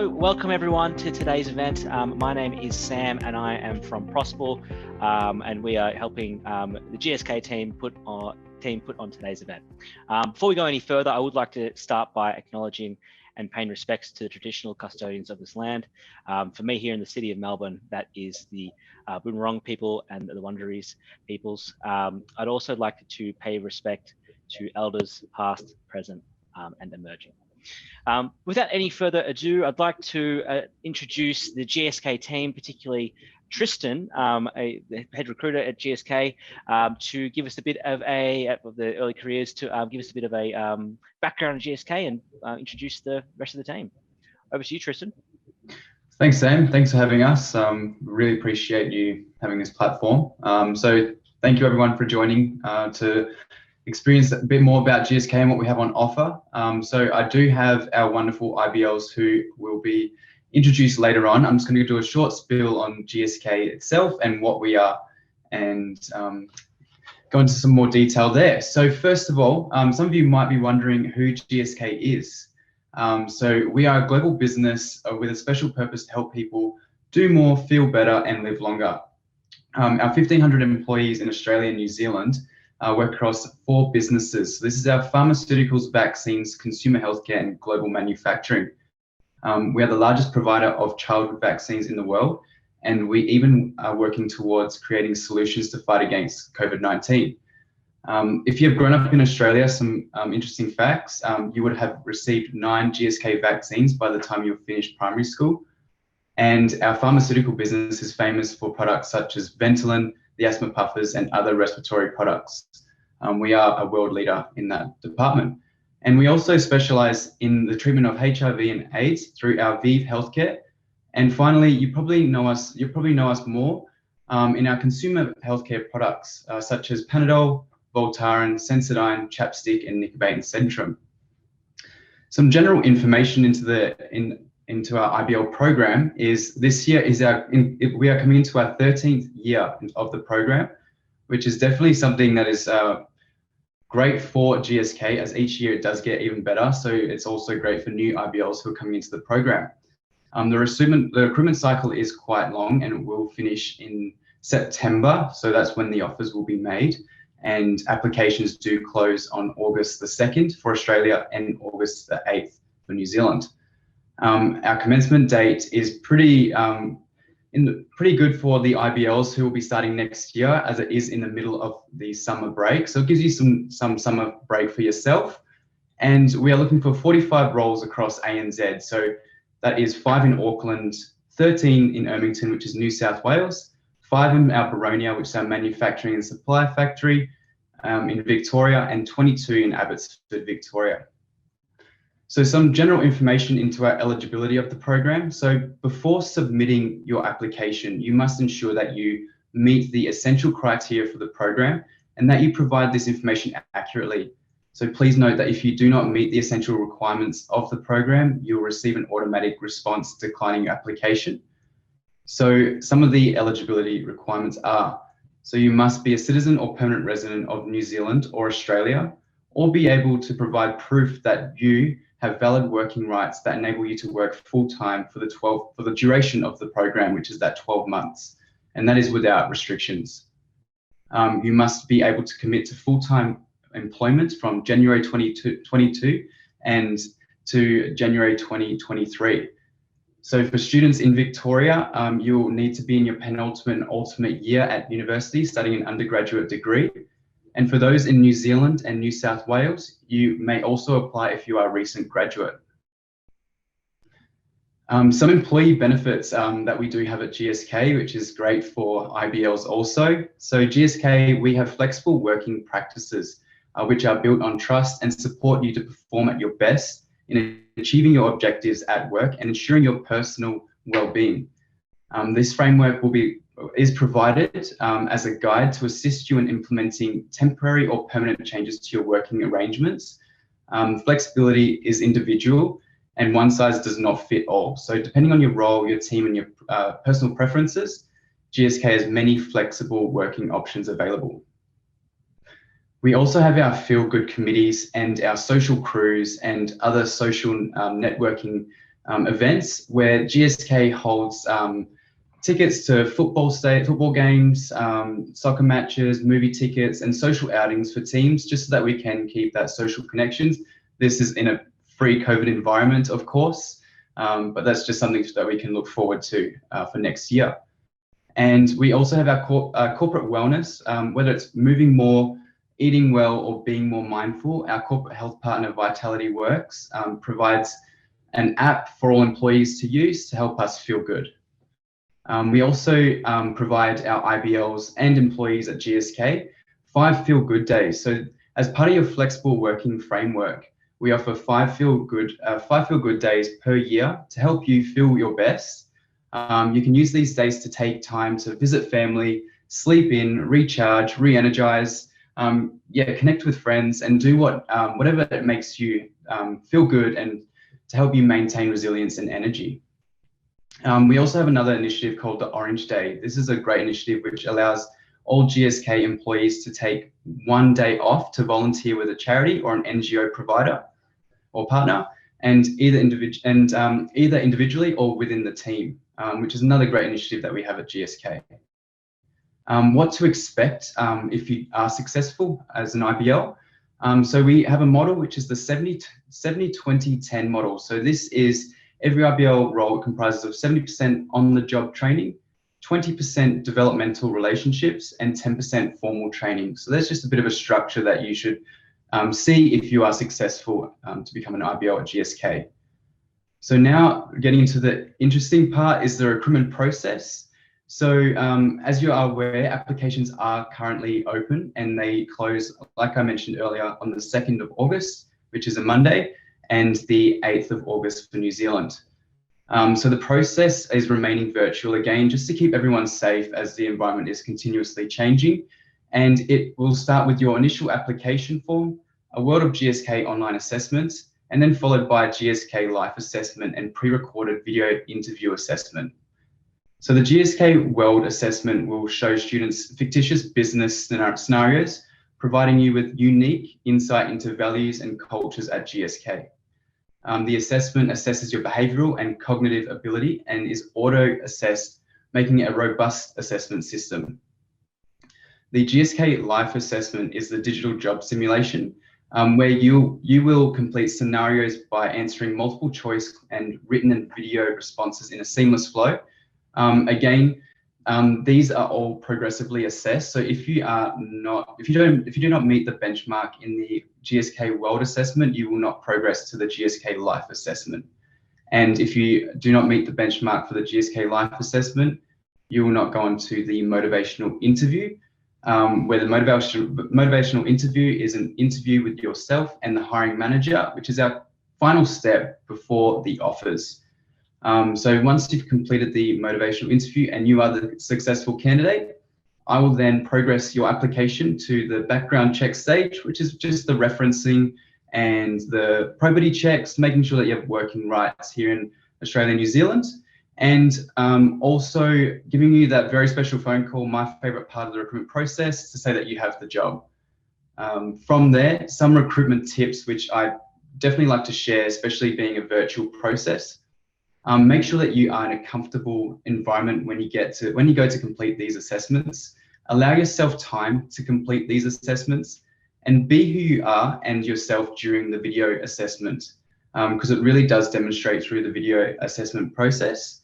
Hello, welcome everyone to today's event. My name is Sam and I am from Prospel, and we are helping the GSK team put on today's event. Before we go any further, I would like to start by acknowledging and paying respects to the traditional custodians of this land. For me here in the city of Melbourne, that is the Boonwurrung people and the Wurundjeri peoples. I'd also like to pay respect to elders past, present, and emerging. Without any further ado, I'd like to introduce the GSK team, particularly Tristan, the head recruiter at GSK, to give us a bit of the early careers, to give us a bit of a background on GSK and introduce the rest of the team. Over to you, Tristan. Thanks, Sam. Thanks for having us. Really appreciate you having this platform. So thank you everyone for joining to experience a bit more about GSK and what we have on offer. So I do have our wonderful IBLs who will be introduced later on. I'm just going to do a short spiel on GSK itself and what we are, and go into some more detail there. So first of all, some of you might be wondering who GSK is. So we are a global business with a special purpose to help people do more, feel better, and live longer. Our 1,500 employees in Australia and New Zealand work across 4 businesses. So this is our pharmaceuticals, vaccines, consumer healthcare, and global manufacturing. We are the largest provider of childhood vaccines in the world, and we even are working towards creating solutions to fight against COVID-19. If you have grown up in Australia, some interesting facts, you would have received 9 GSK vaccines by the time you finished primary school. And our pharmaceutical business is famous for products such as Ventolin, the asthma puffers, and other respiratory products. We are a world leader in that department. And we also specialize in the treatment of HIV and AIDS through our ViiV Healthcare. And finally, you probably know us more in our consumer healthcare products, such as Panadol, Voltaren, Sensodyne, Chapstick, and Nicobate and Centrum. Some general information into our IBL program is this year we are coming into our 13th year of the program, which is definitely something that is great for GSK, as each year it does get even better. So it's also great for new IBLs who are coming into the program. The recruitment cycle is quite long and it will finish in September. So that's when the offers will be made, and applications do close on August the 2nd for Australia and August the 8th for New Zealand. Our commencement date is pretty good for the IBLs who will be starting next year, as it is in the middle of the summer break. So it gives you some summer break for yourself. And we are looking for 45 roles across ANZ. So that is 5 in Auckland, 13 in Ermington, which is New South Wales, 5 in our Baronia, which is our manufacturing and supply factory in Victoria, and 22 in Abbotsford, Victoria. So some general information into our eligibility of the program. So before submitting your application, you must ensure that you meet the essential criteria for the program and that you provide this information accurately. So please note that if you do not meet the essential requirements of the program, you'll receive an automatic response declining your application. So some of the eligibility requirements are, so you must be a citizen or permanent resident of New Zealand or Australia, or be able to provide proof that you have valid working rights that enable you to work full-time for the duration of the program, which is that 12 months, and that is without restrictions. You must be able to commit to full-time employment from January 2022 and to January 2023. So for students in Victoria, you'll need to be in your penultimate and ultimate year at university studying an undergraduate degree. And for those in New Zealand and New South Wales, you may also apply if you are a recent graduate. Some employee benefits that we do have at GSK, which is great for IBLs also. So GSK, we have flexible working practices, which are built on trust and support you to perform at your best in achieving your objectives at work and ensuring your personal well-being. This framework is provided as a guide to assist you in implementing temporary or permanent changes to your working arrangements. Flexibility is individual and one size does not fit all. So depending on your role, your team, and your personal preferences, GSK has many flexible working options available. We also have our feel-good committees and our social crews and other social networking events where GSK holds tickets to football games, soccer matches, movie tickets, and social outings for teams, just so that we can keep that social connections. This is in a free COVID environment, of course, but that's just something that we can look forward to for next year. And we also have our corporate wellness, whether it's moving more, eating well, or being more mindful. Our corporate health partner, Vitality Works, provides an app for all employees to use to help us feel good. We also provide our IBLs and employees at GSK 5 Feel Good days. So as part of your flexible working framework, we offer 5 Feel Good days per year to help you feel your best. You can use these days to take time to visit family, sleep in, recharge, re-energize, connect with friends, and do whatever it makes you feel good and to help you maintain resilience and energy. We also have another initiative called the Orange Day. This is a great initiative which allows all GSK employees to take 1 day off to volunteer with a charity or an NGO provider or partner, and either individually or within the team, which is another great initiative that we have at GSK. What to expect if you are successful as an IBL. So we have a model which is the 70-20-10 model. So this is every IBL role comprises of 70% on-the-job training, 20% developmental relationships, and 10% formal training. So that's just a bit of a structure that you should see if you are successful to become an IBL at GSK. So now getting into the interesting part is the recruitment process. So as you are aware, applications are currently open and they close, like I mentioned earlier, on the 2nd of August, which is a Monday, and the 8th of August for New Zealand. So the process is remaining virtual again, just to keep everyone safe as the environment is continuously changing. And it will start with your initial application form, a World of GSK online assessment, and then followed by Gsk Life Assessment and pre-recorded video interview assessment. So the GSK World Assessment will show students fictitious business scenarios, providing you with unique insight into values and cultures at GSK. The assessment assesses your behavioural and cognitive ability and is auto-assessed, making it a robust assessment system. The Gsk Life Assessment is the digital job simulation, where you will complete scenarios by answering multiple choice and written and video responses in a seamless flow. These are all progressively assessed. So if you do not meet the benchmark in the GSK World Assessment, you will not progress to the Gsk Life Assessment. And if you do not meet the benchmark for the Gsk Life Assessment, you will not go on to the motivational interview, where the motivational interview is an interview with yourself and the hiring manager, which is our final step before the offers. So once you've completed the motivational interview and you are the successful candidate, I will then progress your application to the background check stage, which is just the referencing and the probity checks, making sure that you have working rights here in Australia and New Zealand, and also giving you that very special phone call, my favorite part of the recruitment process, to say that you have the job. From there, some recruitment tips, which I definitely like to share, especially being a virtual process. Make sure that you are in a comfortable environment when you go to complete these assessments. Allow yourself time to complete these assessments and be who you are and yourself during the video assessment, because it really does demonstrate through the video assessment process.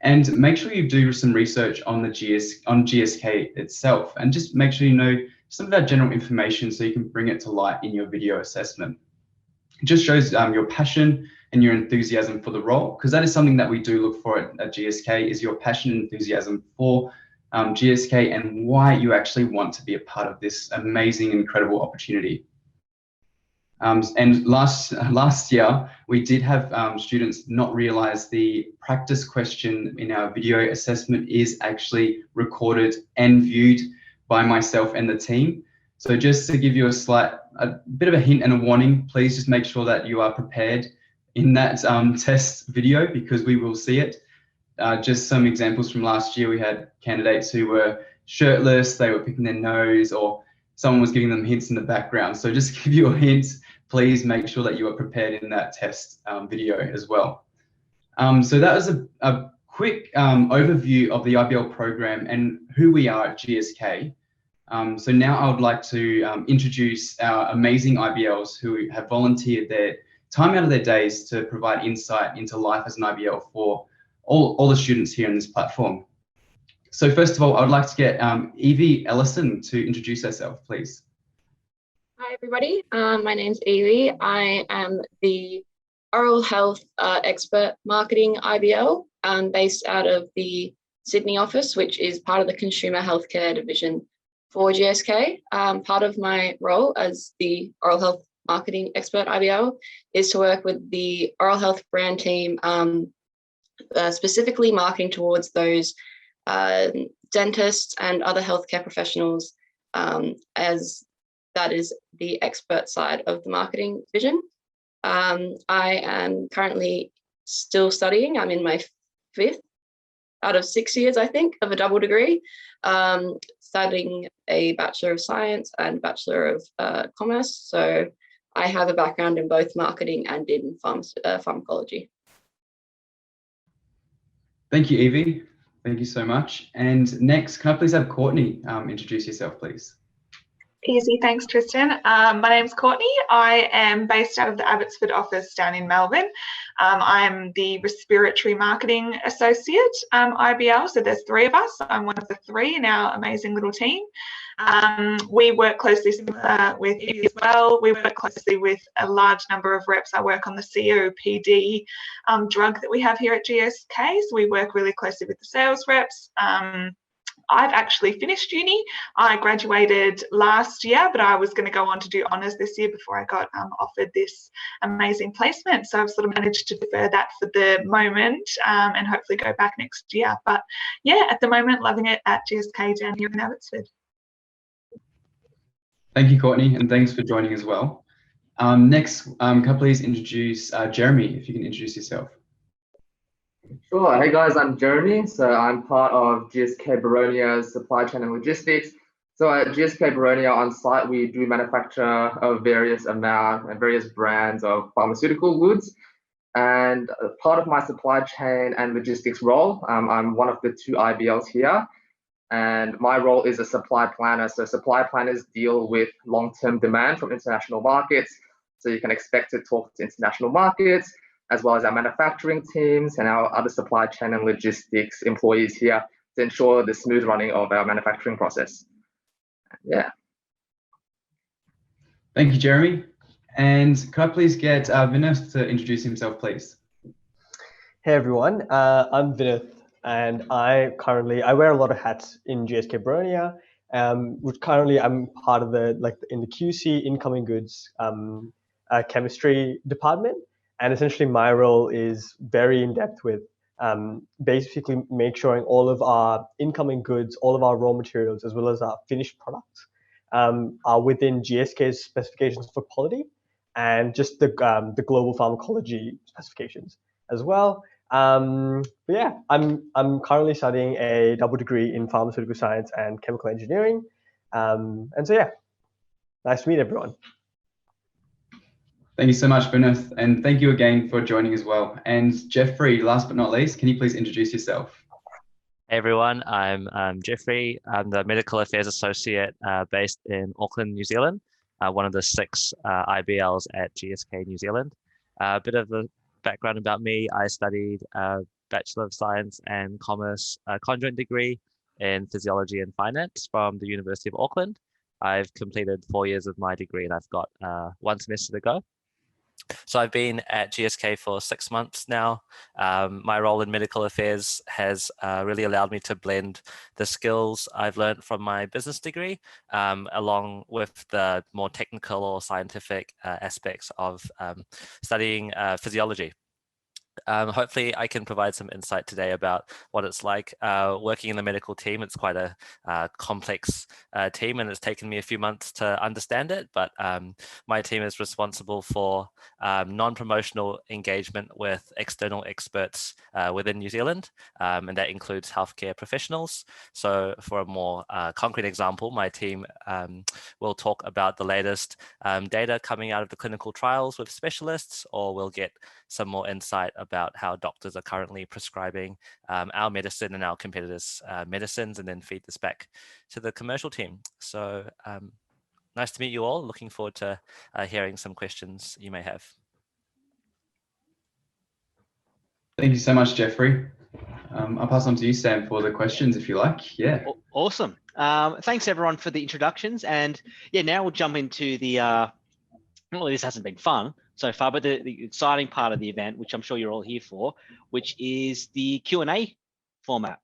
And make sure you do some research on GSK itself, and just make sure you know some of that general information so you can bring it to light in your video assessment. It just shows your passion and your enthusiasm for the role, because that is something that we do look for at GSK, is your passion and enthusiasm for GSK and why you actually want to be a part of this amazing, incredible opportunity. And last year, we did have students not realize the practice question in our video assessment is actually recorded and viewed by myself and the team. So just to give you a bit of a hint and a warning, please just make sure that you are prepared in that test video, because we will see it. Just some examples from last year, we had candidates who were shirtless, they were picking their nose, or someone was giving them hints in the background. So just to give you a hint, please make sure that you are prepared in that test video as well. So that was a quick overview of the IBL program and who we are at GSK. So now I would like to introduce our amazing IBLs who have volunteered their time out of their days to provide insight into life as an IBL for all the students here on this platform. So first of all, I would like to get Evie Ellison to introduce herself, please. Hi, everybody. My name's Evie. I am the Oral Health Expert Marketing IBL, based out of the Sydney office, which is part of the Consumer Healthcare Division for GSK. Part of my role as the Oral Health Marketing Expert IBL is to work with the oral health brand team, specifically marketing towards those dentists and other healthcare professionals, as that is the expert side of the marketing division. I am currently still studying. I'm in my 5th out of 6 years, I think, of a double degree, studying a Bachelor of Science and Bachelor of Commerce. So I have a background in both marketing and in pharmacology. Thank you, Evie. Thank you so much. And next, can I please have Courtney introduce yourself, please? Easy, thanks, Tristan. My name's Courtney. I am based out of the Abbotsford office down in Melbourne. I'm the Respiratory Marketing Associate IBL, so there's 3 of us. I'm one of the 3 in our amazing little team. We work closely with Evie as well. We work closely with a large number of reps. I work on the COPD drug that we have here at GSK, so we work really closely with the sales reps. I've actually finished uni. I graduated last year, but I was going to go on to do honours this year before I got offered this amazing placement. So I've sort of managed to defer that for the moment and hopefully go back next year. But yeah, at the moment, loving it at GSK down here in Abbotsford. Thank you, Courtney, and thanks for joining as well. Next, can I please introduce Jeremy, if you can introduce yourself. Sure. Hey guys, I'm Jeremy. So I'm part of GSK Baronia's supply chain and logistics. So at GSK Baronia on site, we do manufacture a various amount and various brands of pharmaceutical goods. And part of my supply chain and logistics role, I'm one of the 2 IBLs here. And my role is a supply planner. So supply planners deal with long-term demand from international markets. So you can expect to talk to international markets, as well as our manufacturing teams and our other supply chain and logistics employees here to ensure the smooth running of our manufacturing process. Yeah. Thank you, Jeremy. And could I please get Vinith to introduce himself, please? Hey everyone, I'm Vinith, and I wear a lot of hats in GSK Baronia, which currently I'm part of in the QC incoming goods chemistry department. And essentially my role is very in-depth with basically make sure all of our incoming goods, all of our raw materials, as well as our finished products are within GSK's specifications for quality and just the global pharmacology specifications as well. But yeah, I'm currently studying a double degree in pharmaceutical science and chemical engineering. And so yeah, nice to meet everyone. Thank you so much, Vinith, and thank you again for joining as well. And Jeffrey, last but not least, can you please introduce yourself? Hey everyone, I'm Jeffrey. I'm the Medical Affairs Associate based in Auckland, New Zealand, one of the 6 IBLs at GSK New Zealand. A bit of a background about me, I studied Bachelor of Science and Commerce conjoint degree in Physiology and Finance from the University of Auckland. I've completed 4 years of my degree and I've got 1 semester to go. So I've been at GSK for 6 months now. My role in medical affairs has really allowed me to blend the skills I've learned from my business degree along with the more technical or scientific aspects of studying physiology. Hopefully I can provide some insight today about what it's like working in the medical team. It's quite a complex team and it's taken me a few months to understand it, but my team is responsible for non-promotional engagement with external experts within New Zealand, and that includes healthcare professionals. So for a more concrete example, my team will talk about the latest data coming out of the clinical trials with specialists, or we'll get some more insight about how doctors are currently prescribing our medicine and our competitors' medicines, and then feed this back to the commercial team. So nice to meet you all. Looking forward to hearing some questions you may have. Thank you so much, Jeffrey. I'll pass on to you, Sam, for the questions if you like. Yeah. Awesome. Thanks everyone for the introductions, and yeah, now we'll jump into the well, this hasn't been fun so far, but the exciting part of the event, which I'm sure you're all here for, which is the Q&A format.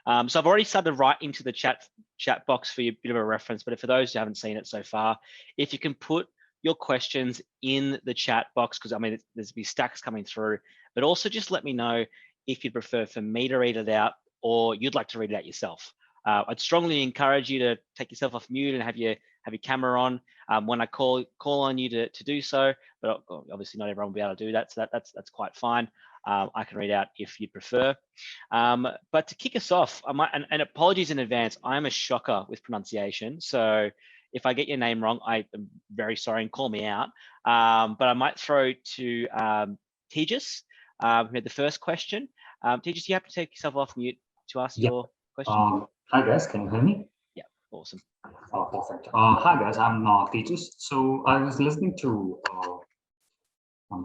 So I've already started right into the chat box for you, a bit of a reference, but for those who haven't seen it so far, if you can put your questions in the chat box, because I mean, there's be stacks coming through, but also just let me know if you'd prefer for me to read it out or you'd like to read it out yourself. I'd strongly encourage you to take yourself off mute and have your camera on when I call on you to do so, but obviously not everyone will be able to do that, so that's quite fine. I can read out if you'd prefer. But to kick us off, and apologies in advance, I'm a shocker with pronunciation, so if I get your name wrong, I am very sorry and call me out. But I might throw to Tejas, who had the first question. Tejas, you have to take yourself off mute to ask your question. Hi guys, can you hear me? Yeah, awesome. Oh, perfect. Hi guys, I'm Tejas. So I was listening to, I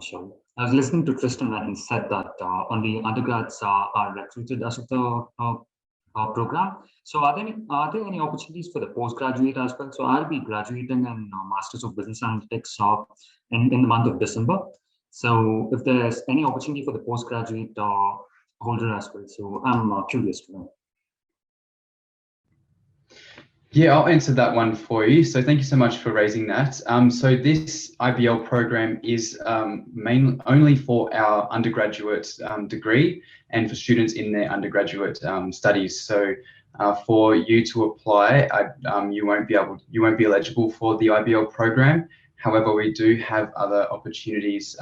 was listening to Tristan when he said that only undergrads are recruited as of the program. So are there any opportunities for the postgraduate as well? So I'll be graduating in Masters of Business Analytics in the month of December. So if there's any opportunity for the postgraduate holder as well, so I'm curious to know. Yeah, I'll answer that one for you. So thank you so much for raising that. So this IBL program is mainly only for our undergraduate degree and for students in their undergraduate studies. So for you to apply, you won't be eligible for the IBL program. However, we do have other opportunities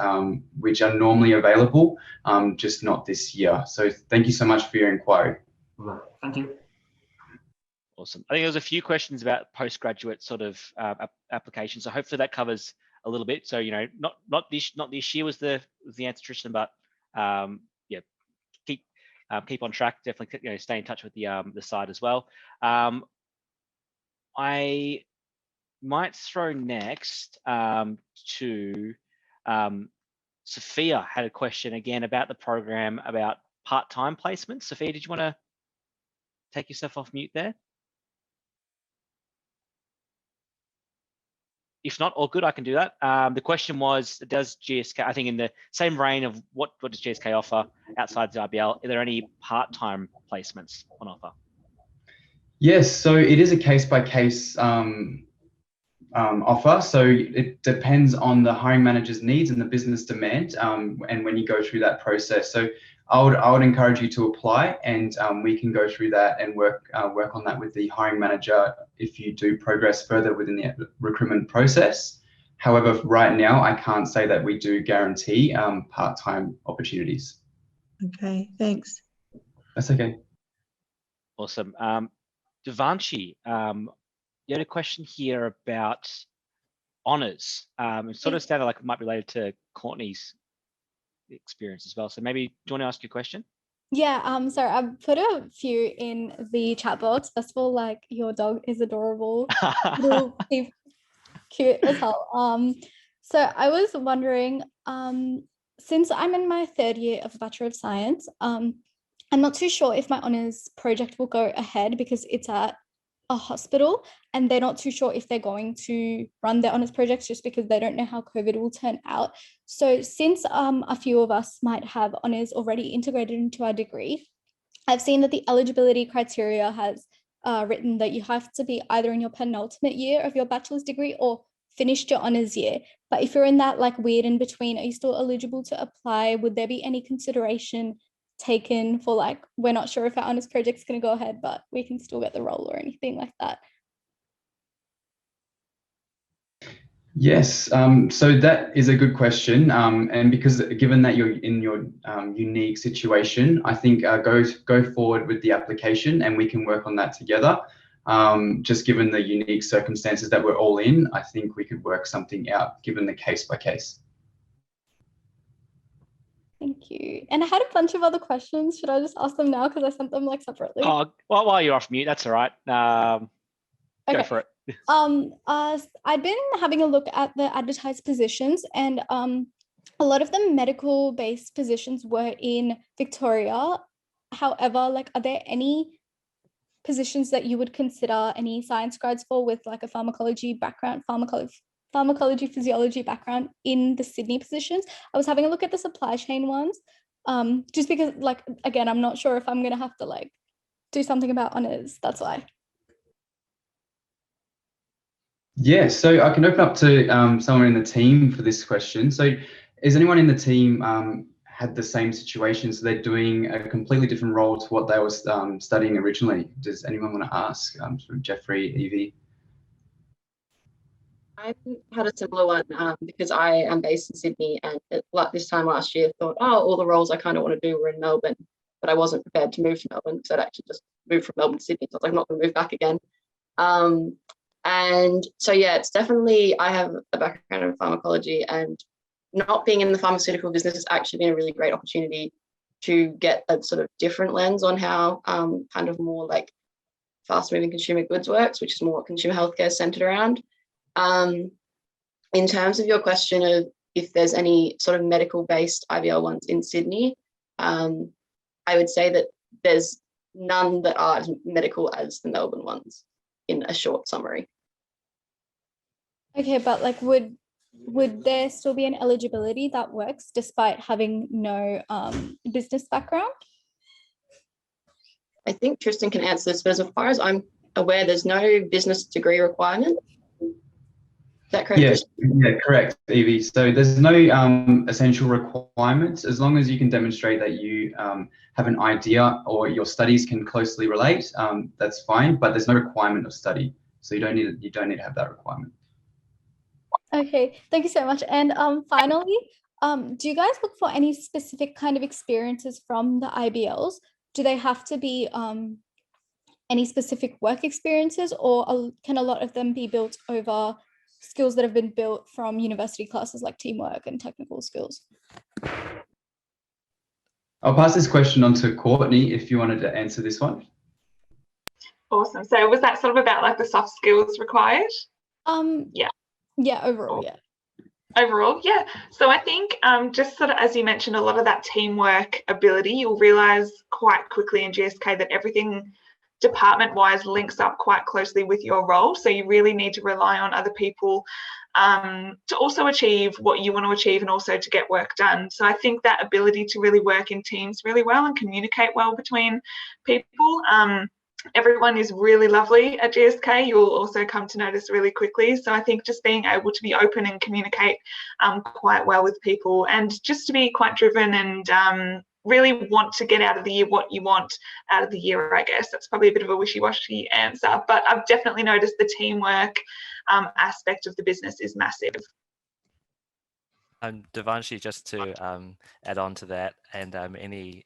which are normally available, just not this year. So thank you so much for your inquiry. Right. Thank you. Awesome. I think there's a few questions about postgraduate sort of applications. So hopefully that covers a little bit. So, you know, not this year was the answer, Tristan, but yeah, keep on track. Definitely, you know, stay in touch with the site as well. I might throw next to Sophia had a question again about the program about part-time placements. Sophia, did you want to take yourself off mute there? If not, all good, I can do that. The question was, does GSK, I think in the same vein of what does GSK offer outside the IBL, are there any part-time placements on offer? Yes, so it is a case-by-case offer. So it depends on the hiring manager's needs and the business demand, and when you go through that process. So I would encourage you to apply, and we can go through that and work on that with the hiring manager if you do progress further within the recruitment process. However, right now I can't say that we do guarantee part-time opportunities. Okay, thanks. That's okay. Awesome. Devanshi, you had a question here about honours. It sort of sounded like it might be related to Courtney's experience as well. So maybe, do you want to ask your question? Yeah, so I put a few in the chat box. First of all, like, your dog is adorable. Little cute as hell. So I was wondering, since I'm in my third year of Bachelor of Science, I'm not too sure if my honours project will go ahead because it's at a hospital and they're not too sure if they're going to run their honours projects just because they don't know how COVID will turn out. So since a few of us might have honours already integrated into our degree, I've seen that the eligibility criteria has written that you have to be either in your penultimate year of your bachelor's degree or finished your honours year. But if you're in that like weird in between, are you still eligible to apply? Would there be any consideration taken for like, we're not sure if our honours project's going to go ahead, but we can still get the role or anything like that? Yes, so that is a good question, and because given that you're in your unique situation, I think go forward with the application and we can work on that together. Just given the unique circumstances that we're all in, I think we could work something out given the case by case. Thank you. And I had a bunch of other questions. Should I just ask them now because I sent them like separately? Oh, well, while you're off mute, that's all right. Go for it. I'd been having a look at the advertised positions, and a lot of the medical-based positions were in Victoria. However, like, are there any positions that you would consider any science grads for with like a pharmacology background, pharmacology physiology background in the Sydney positions? I was having a look at the supply chain ones, just because, like, again, I'm not sure if I'm gonna have to like do something about honours. That's why. Yeah, so I can open up to someone in the team for this question. So is anyone in the team had the same situation? So they're doing a completely different role to what they were studying originally. Does anyone want to ask? From Jeffrey, Evie? I had a similar one because I am based in Sydney, and like this time last year, thought, oh, all the roles I kind of want to do were in Melbourne, but I wasn't prepared to move to Melbourne because I'd actually just moved from Melbourne to Sydney. So I was like, I'm not going to move back again. And so, yeah, it's definitely, I have a background in pharmacology, and not being in the pharmaceutical business has actually been a really great opportunity to get a sort of different lens on how kind of more like fast moving consumer goods works, which is more what consumer healthcare is centered around. In terms of your question of if there's any sort of medical based IBL ones in Sydney, I would say that there's none that are as medical as the Melbourne ones, in a short summary. Okay, but like would there still be an eligibility that works despite having no business background? I think Tristan can answer this, but as far as I'm aware, there's no business degree requirement. Is that correct? Yeah, yeah, correct, Evie. So there's no essential requirements, as long as you can demonstrate that you have an idea or your studies can closely relate. That's fine, but there's no requirement of study, so you don't need to have that requirement. Okay, thank you so much. And finally, do you guys look for any specific kind of experiences from the IBLs? Do they have to be any specific work experiences, or can a lot of them be built over skills that have been built from university classes like teamwork and technical skills? I'll pass this question on to Courtney if you wanted to answer this one. Awesome. So was that sort of about like the soft skills required? Yeah, overall, yeah. Overall, yeah. So I think just sort of as you mentioned, a lot of that teamwork ability, you'll realise quite quickly in GSK that everything department-wise links up quite closely with your role. So you really need to rely on other people to also achieve what you want to achieve and also to get work done. So I think that ability to really work in teams really well and communicate well between people. Everyone is really lovely at GSK. You'll also come to notice really quickly. So I think just being able to be open and communicate quite well with people, and just to be quite driven and really want to get out of the year what you want out of the year, I guess. That's probably a bit of a wishy-washy answer, but I've definitely noticed the teamwork aspect of the business is massive. Devanshi, just to add on to that, and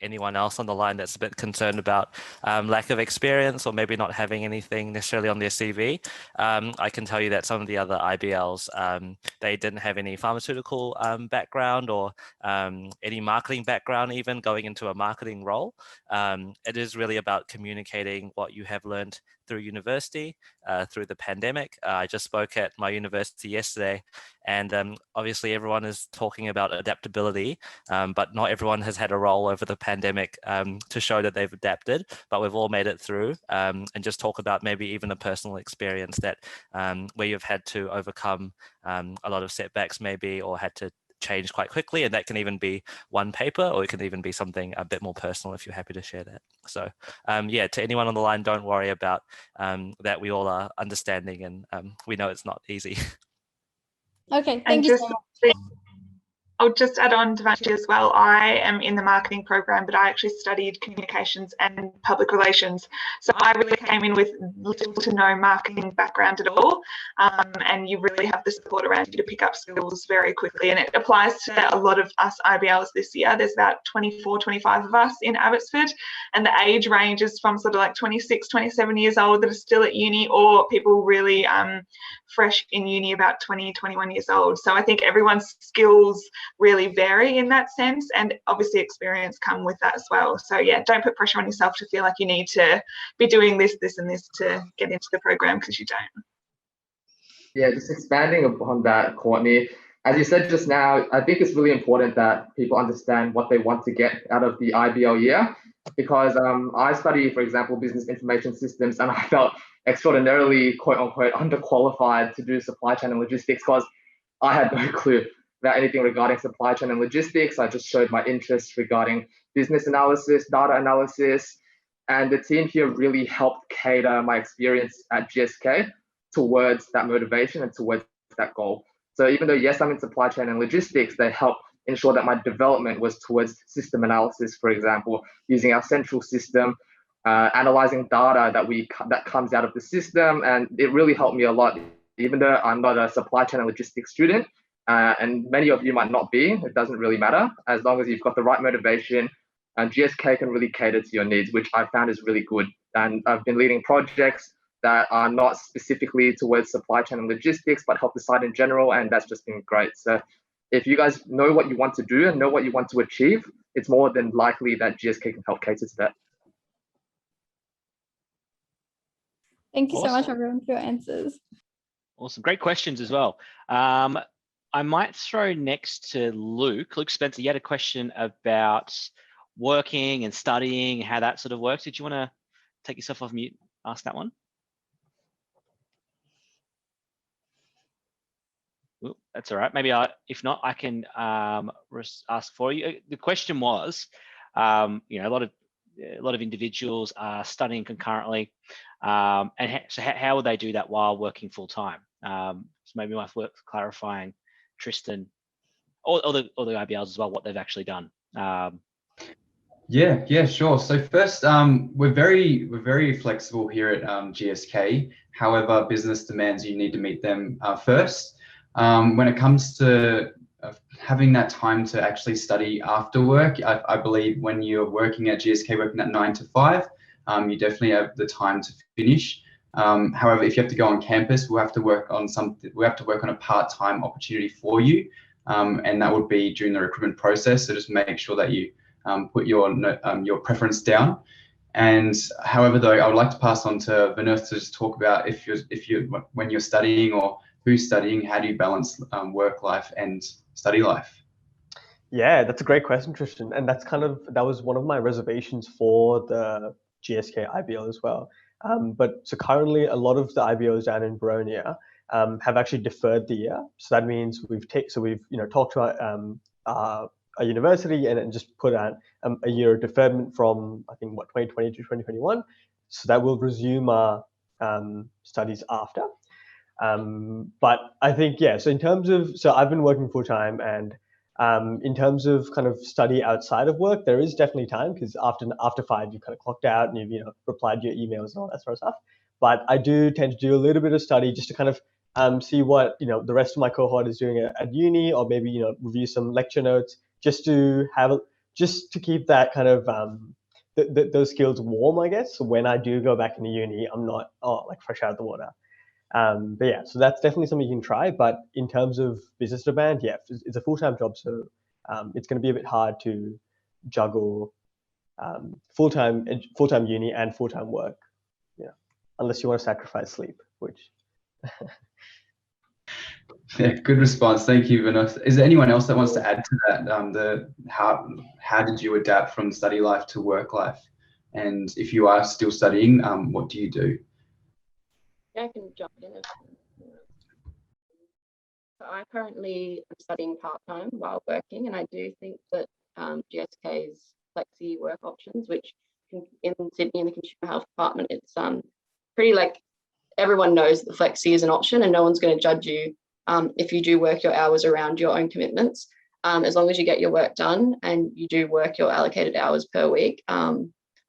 anyone else on the line that's a bit concerned about lack of experience or maybe not having anything necessarily on their CV, I can tell you that some of the other IBLs, they didn't have any pharmaceutical background or any marketing background even going into a marketing role. It is really about communicating what you have learned through university, through the pandemic. I just spoke at my university yesterday, and obviously everyone is talking about adaptability, but not everyone has had a role over the pandemic to show that they've adapted, but we've all made it through, and just talk about maybe even a personal experience that where you've had to overcome a lot of setbacks maybe, or had to change quite quickly, and that can even be one paper, or it can even be something a bit more personal if you're happy to share that. So yeah, to anyone on the line, don't worry about that. We all are understanding, and we know it's not easy. Okay, thank you so much. I'll just add on to that as well. I am in the marketing program, but I actually studied communications and public relations. So I really came in with little to no marketing background at all. And you really have the support around you to pick up skills very quickly. And it applies to a lot of us IBLs this year. There's about 24, 25 of us in Abbotsford. And the age range is from sort of like 26, 27 years old that are still at uni, or people really fresh in uni about 20, 21 years old. So I think everyone's skills really vary in that sense, and obviously experience come with that as well. So yeah, don't put pressure on yourself to feel like you need to be doing this, this and this to get into the program, because you don't. Yeah, just expanding upon that, Courtney, as you said just now, I think it's really important that people understand what they want to get out of the IBL year, because I study, for example, business information systems, and I felt extraordinarily, quote unquote, underqualified to do supply chain and logistics because I had no clue about anything regarding supply chain and logistics. I just showed my interest regarding business analysis, data analysis, and the team here really helped cater my experience at GSK towards that motivation and towards that goal. So even though, yes, I'm in supply chain and logistics, they help ensure that my development was towards system analysis, for example, using our central system, analyzing data that comes out of the system. And it really helped me a lot, even though I'm not a supply chain and logistics student, and many of you might not be. It doesn't really matter. As long as you've got the right motivation, and GSK can really cater to your needs, which I found is really good. And I've been leading projects that are not specifically towards supply chain and logistics, but help the site in general, and that's just been great. So if you guys know what you want to do and know what you want to achieve, it's more than likely that GSK can help cater to that. Thank you so much, Awesome. everyone, for your answers. Awesome. Great questions as well. I might throw next to Luke. Luke Spencer, you had a question about working and studying, how that sort of works. Did you want to take yourself off mute, ask that one? Ooh, that's all right. Maybe if not, I can ask for you. The question was, you know, a lot of individuals are studying concurrently, and so how would they do that while working full time? So maybe worth clarifying, Tristan, or the IBLs as well, what they've actually done. Yeah, sure. So first, we're very flexible here at GSK. However, business demands you need to meet them first. When it comes to having that time to actually study after work, I believe when you're working at GSK, working at 9 to 5, you definitely have the time to finish. However, if you have to go on campus, we'll have to work on something. We have to work on a part-time opportunity for you, and that would be during the recruitment process. So just make sure that you put your preference down. And however, though, I would like to pass on to Vinith to just talk about when you're studying or who's studying, how do you balance work life and study life? Yeah, that's a great question, Tristan. And that was one of my reservations for the GSK IBL as well. But so currently a lot of the IBLs down in Boronia have actually deferred the year. So that means we've talked to a university and just put out a year of deferment from, I think, 2020 to 2021. So that will resume our studies after. But I think, yeah, so I've been working full time, and in terms of kind of study outside of work, there is definitely time, because after 5 you kind of clocked out and you've replied to your emails and all that sort of stuff. But I do tend to do a little bit of study just to kind of see what the rest of my cohort is doing at uni, or maybe review some lecture notes, just to keep that kind of those skills warm, I guess. So when I do go back into uni, I'm not like fresh out of the water. But yeah, so that's definitely something you can try. But in terms of business demand, yeah, it's a full-time job, so it's going to be a bit hard to juggle full-time uni and full-time work, unless you want to sacrifice sleep, which. Yeah, good response. Thank you, Vinith. Is there anyone else that wants to add to that? How did you adapt from study life to work life? And if you are still studying, what do you do? Yeah, I can jump in. So I currently am studying part-time while working, and I do think that GSK's flexi work options, which in Sydney in the Consumer Health Department, it's pretty like everyone knows that flexi is an option, and no one's going to judge you if you do work your hours around your own commitments, as long as you get your work done and you do work your allocated hours per week.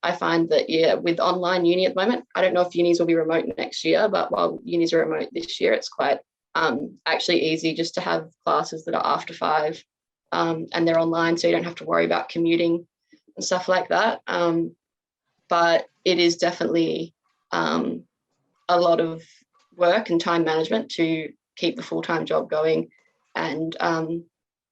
I find that, yeah, with online uni at the moment, I don't know if unis will be remote next year, but while unis are remote this year, it's quite actually easy just to have classes that are after 5 and they're online, so you don't have to worry about commuting and stuff like that. But it is definitely a lot of work and time management to keep the full-time job going. And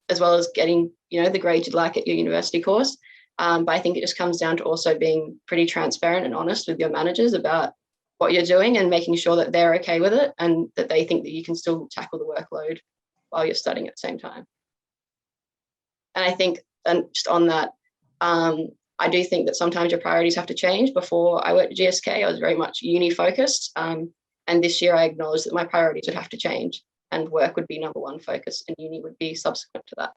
as well as getting, the grade you'd like at your university course. But I think it just comes down to also being pretty transparent and honest with your managers about what you're doing and making sure that they're okay with it and that they think that you can still tackle the workload while you're studying at the same time. And I think, and just on that, I do think that sometimes your priorities have to change. Before I worked at GSK, I was very much uni focused. And this year I acknowledged that my priorities would have to change and work would be number one focus and uni would be subsequent to that.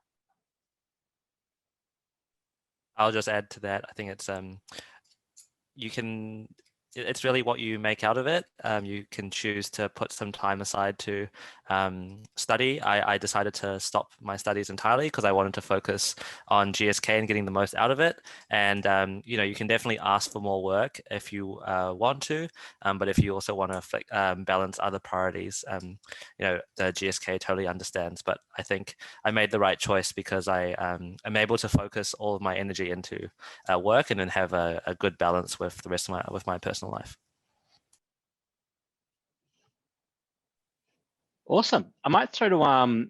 I'll just add to that. I think it's it's really what you make out of it. You can choose to put some time aside to study. I decided to stop my studies entirely because I wanted to focus on GSK and getting the most out of it. And you can definitely ask for more work if you want to, but if you also want to balance other priorities, the GSK totally understands. But I think I made the right choice because I am able to focus all of my energy into work and then have a good balance with the rest of my personal life. Awesome. I might throw to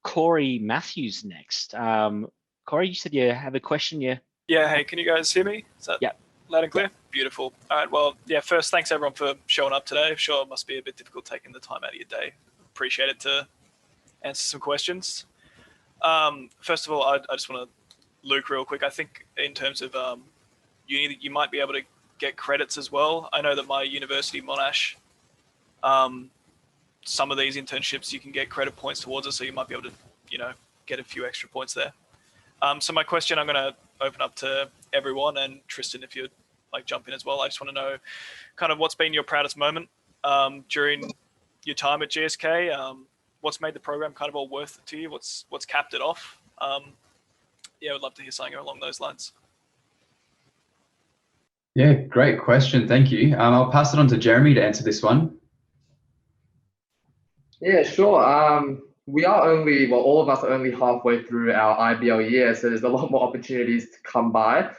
Corey Matthews next. Corey, you said you have a question. Yeah, hey, can you guys hear me? Is that loud and clear? Yeah. Beautiful. All right, well, yeah, first, thanks everyone for showing up today. I'm sure it must be a bit difficult taking the time out of your day. Appreciate it to answer some questions. First of all, I just want to loop real quick. I think in terms of uni, you might be able to get credits as well. I know that my university, Monash, some of these internships you can get credit points towards it, so you might be able to, get a few extra points there. So my question I'm going to open up to everyone, and Tristan, if you'd like jump in as well. I just want to know kind of what's been your proudest moment during your time at GSK. What's made the program kind of all worth it to you? What's capped it off? Yeah, I would love to hear something along those lines. Yeah, great question. Thank you. I'll pass it on to Jeremy to answer this one. Yeah, sure. We are all of us are only halfway through our IBL year, so there's a lot more opportunities to come by.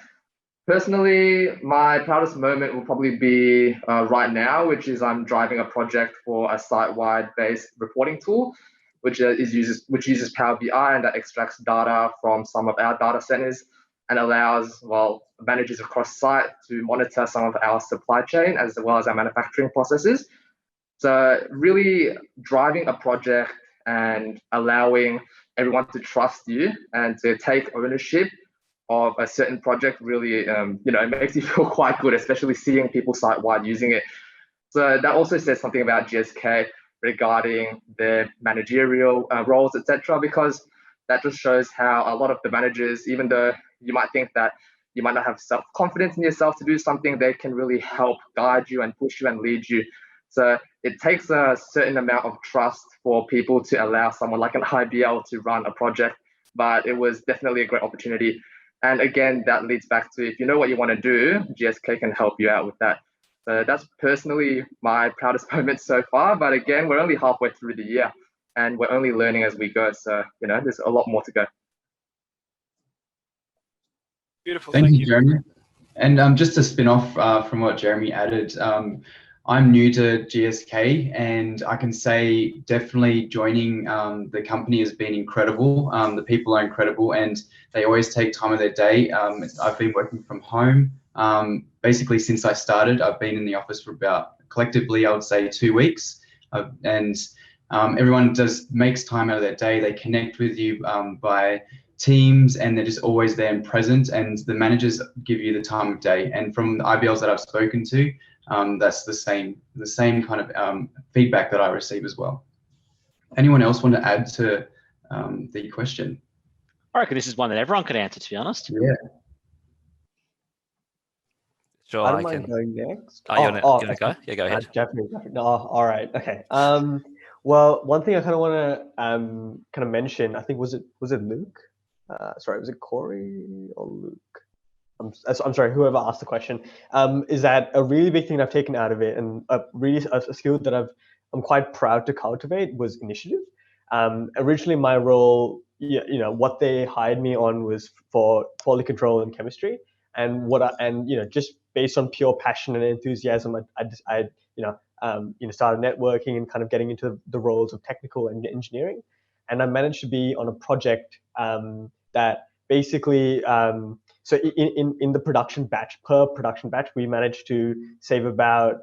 Personally, my proudest moment will probably be right now, which is I'm driving a project for a site-wide based reporting tool, which uses Power BI and that extracts data from some of our data centers and allows, managers across site to monitor some of our supply chain as well as our manufacturing processes. So really driving a project and allowing everyone to trust you and to take ownership of a certain project really, it makes you feel quite good, especially seeing people site-wide using it. So that also says something about GSK regarding their managerial roles, etc., because that just shows how a lot of the managers, even though you might think that you might not have self-confidence in yourself to do something, they can really help guide you and push you and lead you. So it takes a certain amount of trust for people to allow someone like an IBL to run a project, but it was definitely a great opportunity. And again, that leads back to if you know what you want to do, GSK can help you out with that. So that's personally my proudest moment so far. But again, we're only halfway through the year and we're only learning as we go. So, there's a lot more to go. Beautiful. Thank you, Jeremy. And just to spin off from what Jeremy added, I'm new to GSK and I can say definitely joining the company has been incredible. The people are incredible and they always take time of their day. I've been working from home. Basically, since I started, I've been in the office for about, collectively, I would say 2 weeks. And everyone makes time out of their day. They connect with you by Teams and they're just always there and present, and the managers give you the time of day. And from the IBLs that I've spoken to, that's the same kind of feedback that I receive as well. Anyone else want to add to the question? I reckon this is one that everyone could answer, to be honest. Yeah. Sure, I don't mind going next. You want to go? Yeah, go ahead. Definitely. No, all right. Okay. Well, one thing I kind of want to kind of mention, I think was it Luke? Sorry, was it Corey or Luke? I'm sorry, whoever asked the question, is that a really big thing I've taken out of it, and a skill that I'm quite proud to cultivate was initiative. Originally, my role, what they hired me on was for quality control and chemistry, and just based on pure passion and enthusiasm, I started networking and kind of getting into the roles of technical and engineering. and I managed to be on a project that basically, so in the production batch, per production batch, we managed to save about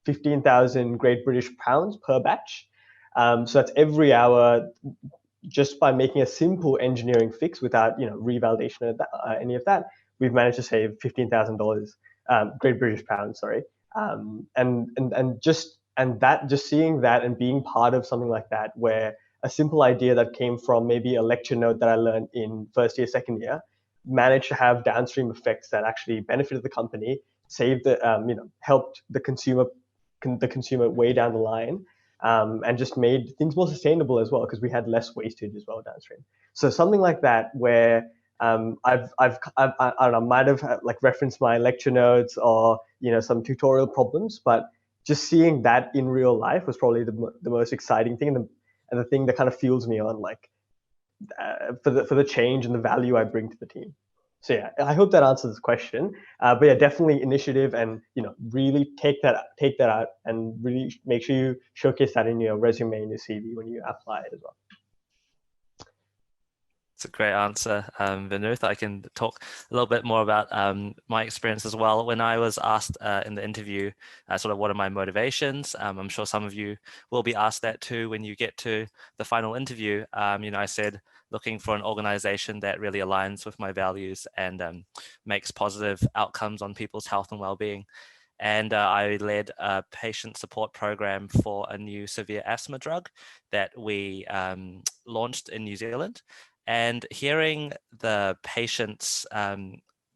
15,000 Great British pounds per batch. So that's every hour, just by making a simple engineering fix without revalidation of that, any of that, we've managed to save $15,000 Great British pounds, sorry. And just seeing that and being part of something like that, where a simple idea that came from maybe a lecture note that I learned in first year, second year, managed to have downstream effects that actually benefited the company, saved the, helped the consumer way down the line, and just made things more sustainable as well, because we had less wastage as well downstream. So something like that, where I don't know, might have like referenced my lecture notes or some tutorial problems, but just seeing that in real life was probably the most exciting thing, and the thing that kind of fuels me on, like, for the change and the value I bring to the team. So yeah, I hope that answers the question. But yeah, definitely initiative, and really take that out, and really make sure you showcase that in your resume and your CV when you apply it as well. It's a great answer, Vinuth. I can talk a little bit more about my experience as well. When I was asked in the interview, sort of what are my motivations, I'm sure some of you will be asked that too when you get to the final interview. I said looking for an organization that really aligns with my values and makes positive outcomes on people's health and well-being. And I led a patient support program for a new severe asthma drug that we launched in New Zealand. And hearing the patients,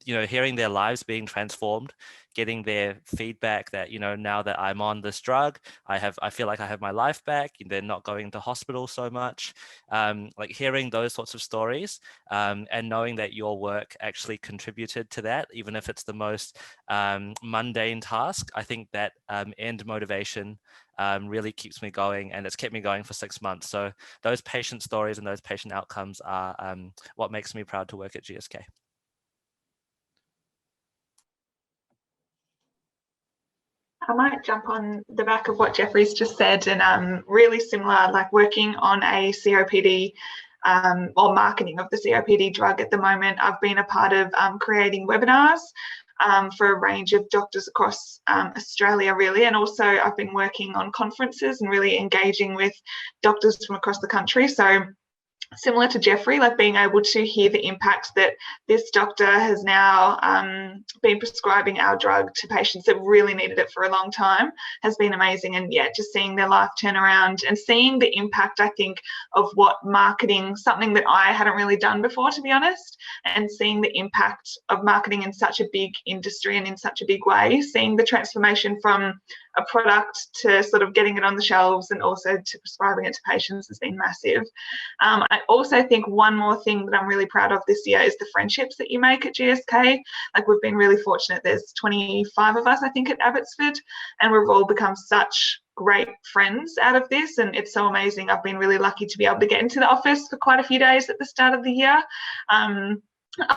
hearing their lives being transformed, getting their feedback that, now that I'm on this drug, I feel like I have my life back. They're not going to hospital so much. Like hearing those sorts of stories, and knowing that your work actually contributed to that, even if it's the most mundane task, I think that end motivation really keeps me going, and it's kept me going for 6 months. So those patient stories and those patient outcomes are what makes me proud to work at GSK. I might jump on the back of what Jeffrey's just said, and really similar, like working on a COPD or marketing of the COPD drug at the moment. I've been a part of creating webinars for a range of doctors across Australia, really, and also I've been working on conferences and really engaging with doctors from across the country. So similar to Jeffrey, like being able to hear the impact that this doctor has now been prescribing our drug to patients that really needed it for a long time has been amazing. And yeah, just seeing their life turn around and seeing the impact, I think, of what marketing, something that I hadn't really done before, to be honest, and seeing the impact of marketing in such a big industry and in such a big way, seeing the transformation from a product to sort of getting it on the shelves and also to prescribing it to patients has been massive. I also think one more thing that I'm really proud of this year is the friendships that you make at GSK. Like, we've been really fortunate. There's 25 of us, I think, at Abbotsford, and we've all become such great friends out of this, and it's so amazing. I've been really lucky to be able to get into the office for quite a few days at the start of the year.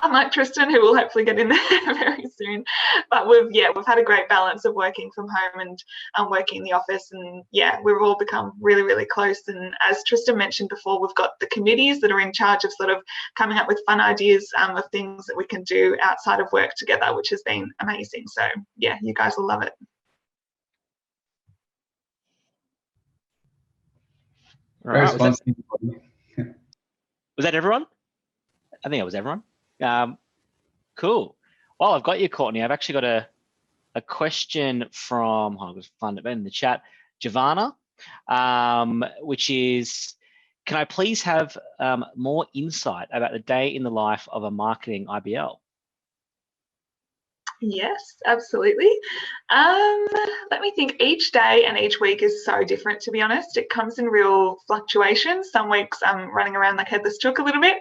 Unlike Tristan, who will hopefully get in there very soon, but we've had a great balance of working from home and working in the office, and yeah, we've all become really, really close. And as Tristan mentioned before, we've got the committees that are in charge of sort of coming up with fun ideas of things that we can do outside of work together, which has been amazing. So yeah, you guys will love it. Right. Was that everyone? I think it was everyone. Cool. Well, I've got you, Courtney. I've actually got a question from, I was find it in the chat, Giovanna, which is, can I please have more insight about the day in the life of a marketing IBL? Yes, absolutely. Let me think. Each day and each week is so different, to be honest. It comes in real fluctuations. Some weeks I'm running around like headless chook a little bit,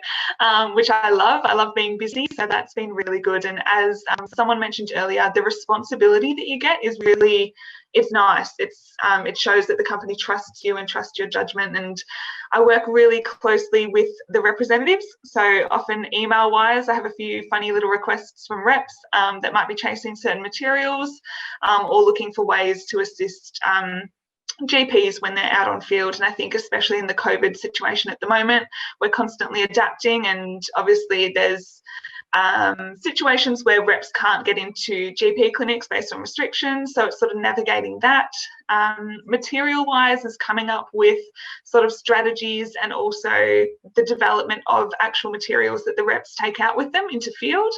which I love. I love being busy, so that's been really good. And as someone mentioned earlier, the responsibility that you get is really, it's nice. It shows that the company trusts you and trusts your judgment. And I work really closely with the representatives. So often email-wise, I have a few funny little requests from reps that might be chasing certain materials or looking for ways to assist GPs when they're out on field. And I think especially in the COVID situation at the moment, we're constantly adapting, and obviously there's situations where reps can't get into GP clinics based on restrictions. So it's sort of navigating that. Material-wise is coming up with sort of strategies and also the development of actual materials that the reps take out with them into field.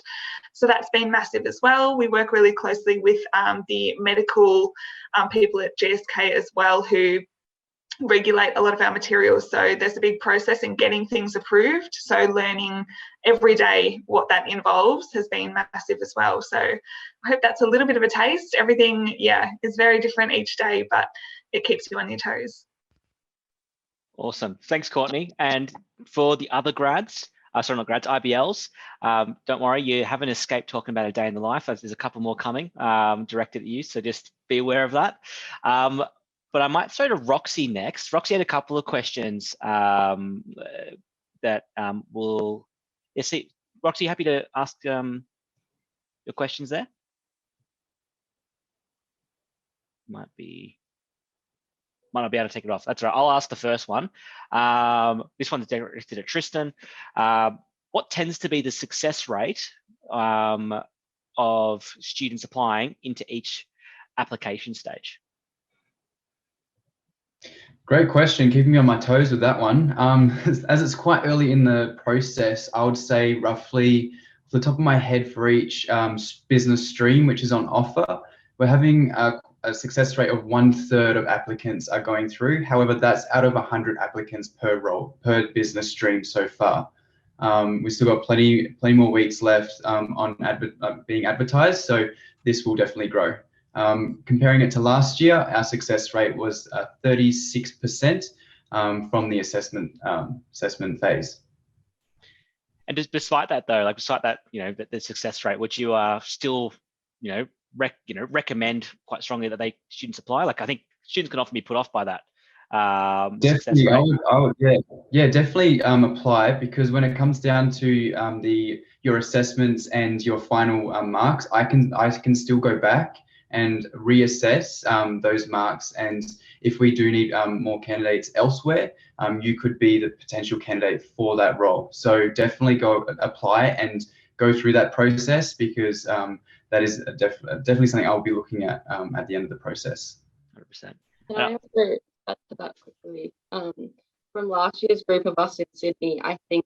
So that's been massive as well. We work really closely with the medical people at GSK as well, who regulate a lot of our materials. So there's a big process in getting things approved. So learning every day what that involves has been massive as well. So I hope that's a little bit of a taste. Everything, is very different each day, but it keeps you on your toes. Awesome. Thanks, Courtney. And for the other grads, sorry, not grads, IBLs, don't worry, you haven't escaped talking about a day in the life. There's a couple more coming directed at you, so just be aware of that. But I might throw to Roxy next. Roxy had a couple of questions that will. Yeah, see, Roxy, happy to ask your questions there. Might not be able to take it off. That's right. I'll ask the first one. This one's directed at Tristan. What tends to be the success rate of students applying into each application stage? Great question, keeping me on my toes with that one. As it's quite early in the process, I would say roughly off the top of my head for each business stream which is on offer, we're having a success rate of 1/3 of applicants are going through. However, that's out of 100 applicants per role, per business stream so far. We've still got plenty more weeks left on being advertised, so this will definitely grow. Comparing it to last year, our success rate was 36% from the assessment phase. And despite that, though, despite that, the success rate, which you are still, recommend quite strongly that students apply. I think students can often be put off by that. Definitely, I would, definitely apply, because when it comes down to your assessments and your final marks, I can still go back and reassess those marks, and if we do need more candidates elsewhere, you could be the potential candidate for that role. So definitely go apply and go through that process, because that is definitely something I'll be looking at the end of the process. 100%. Can I also add to that quickly? From last year's group of us in Sydney, I think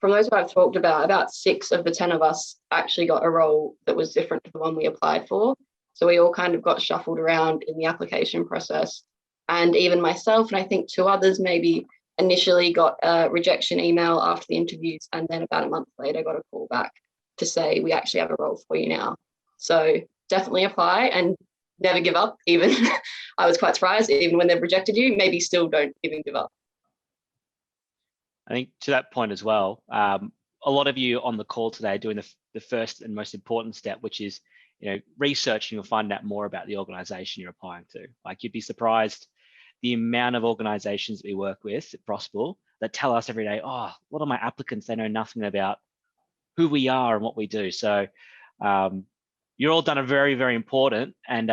from those who I've talked about 6 of the 10 of us actually got a role that was different to the one we applied for. So we all kind of got shuffled around in the application process. And even myself, and I think 2 others maybe, initially got a rejection email after the interviews, and then about a month later got a call back to say, we actually have a role for you now. So definitely apply and never give up. Even I was quite surprised, even when they've rejected you, maybe still don't even give up. I think to that point as well, a lot of you on the call today are doing the first and most important step, which is researching or finding out more about the organization you're applying to. You'd be surprised the amount of organizations that we work with at Prospel that tell us every day, oh, a lot of my applicants, they know nothing about who we are and what we do. So you're all done a very, very important and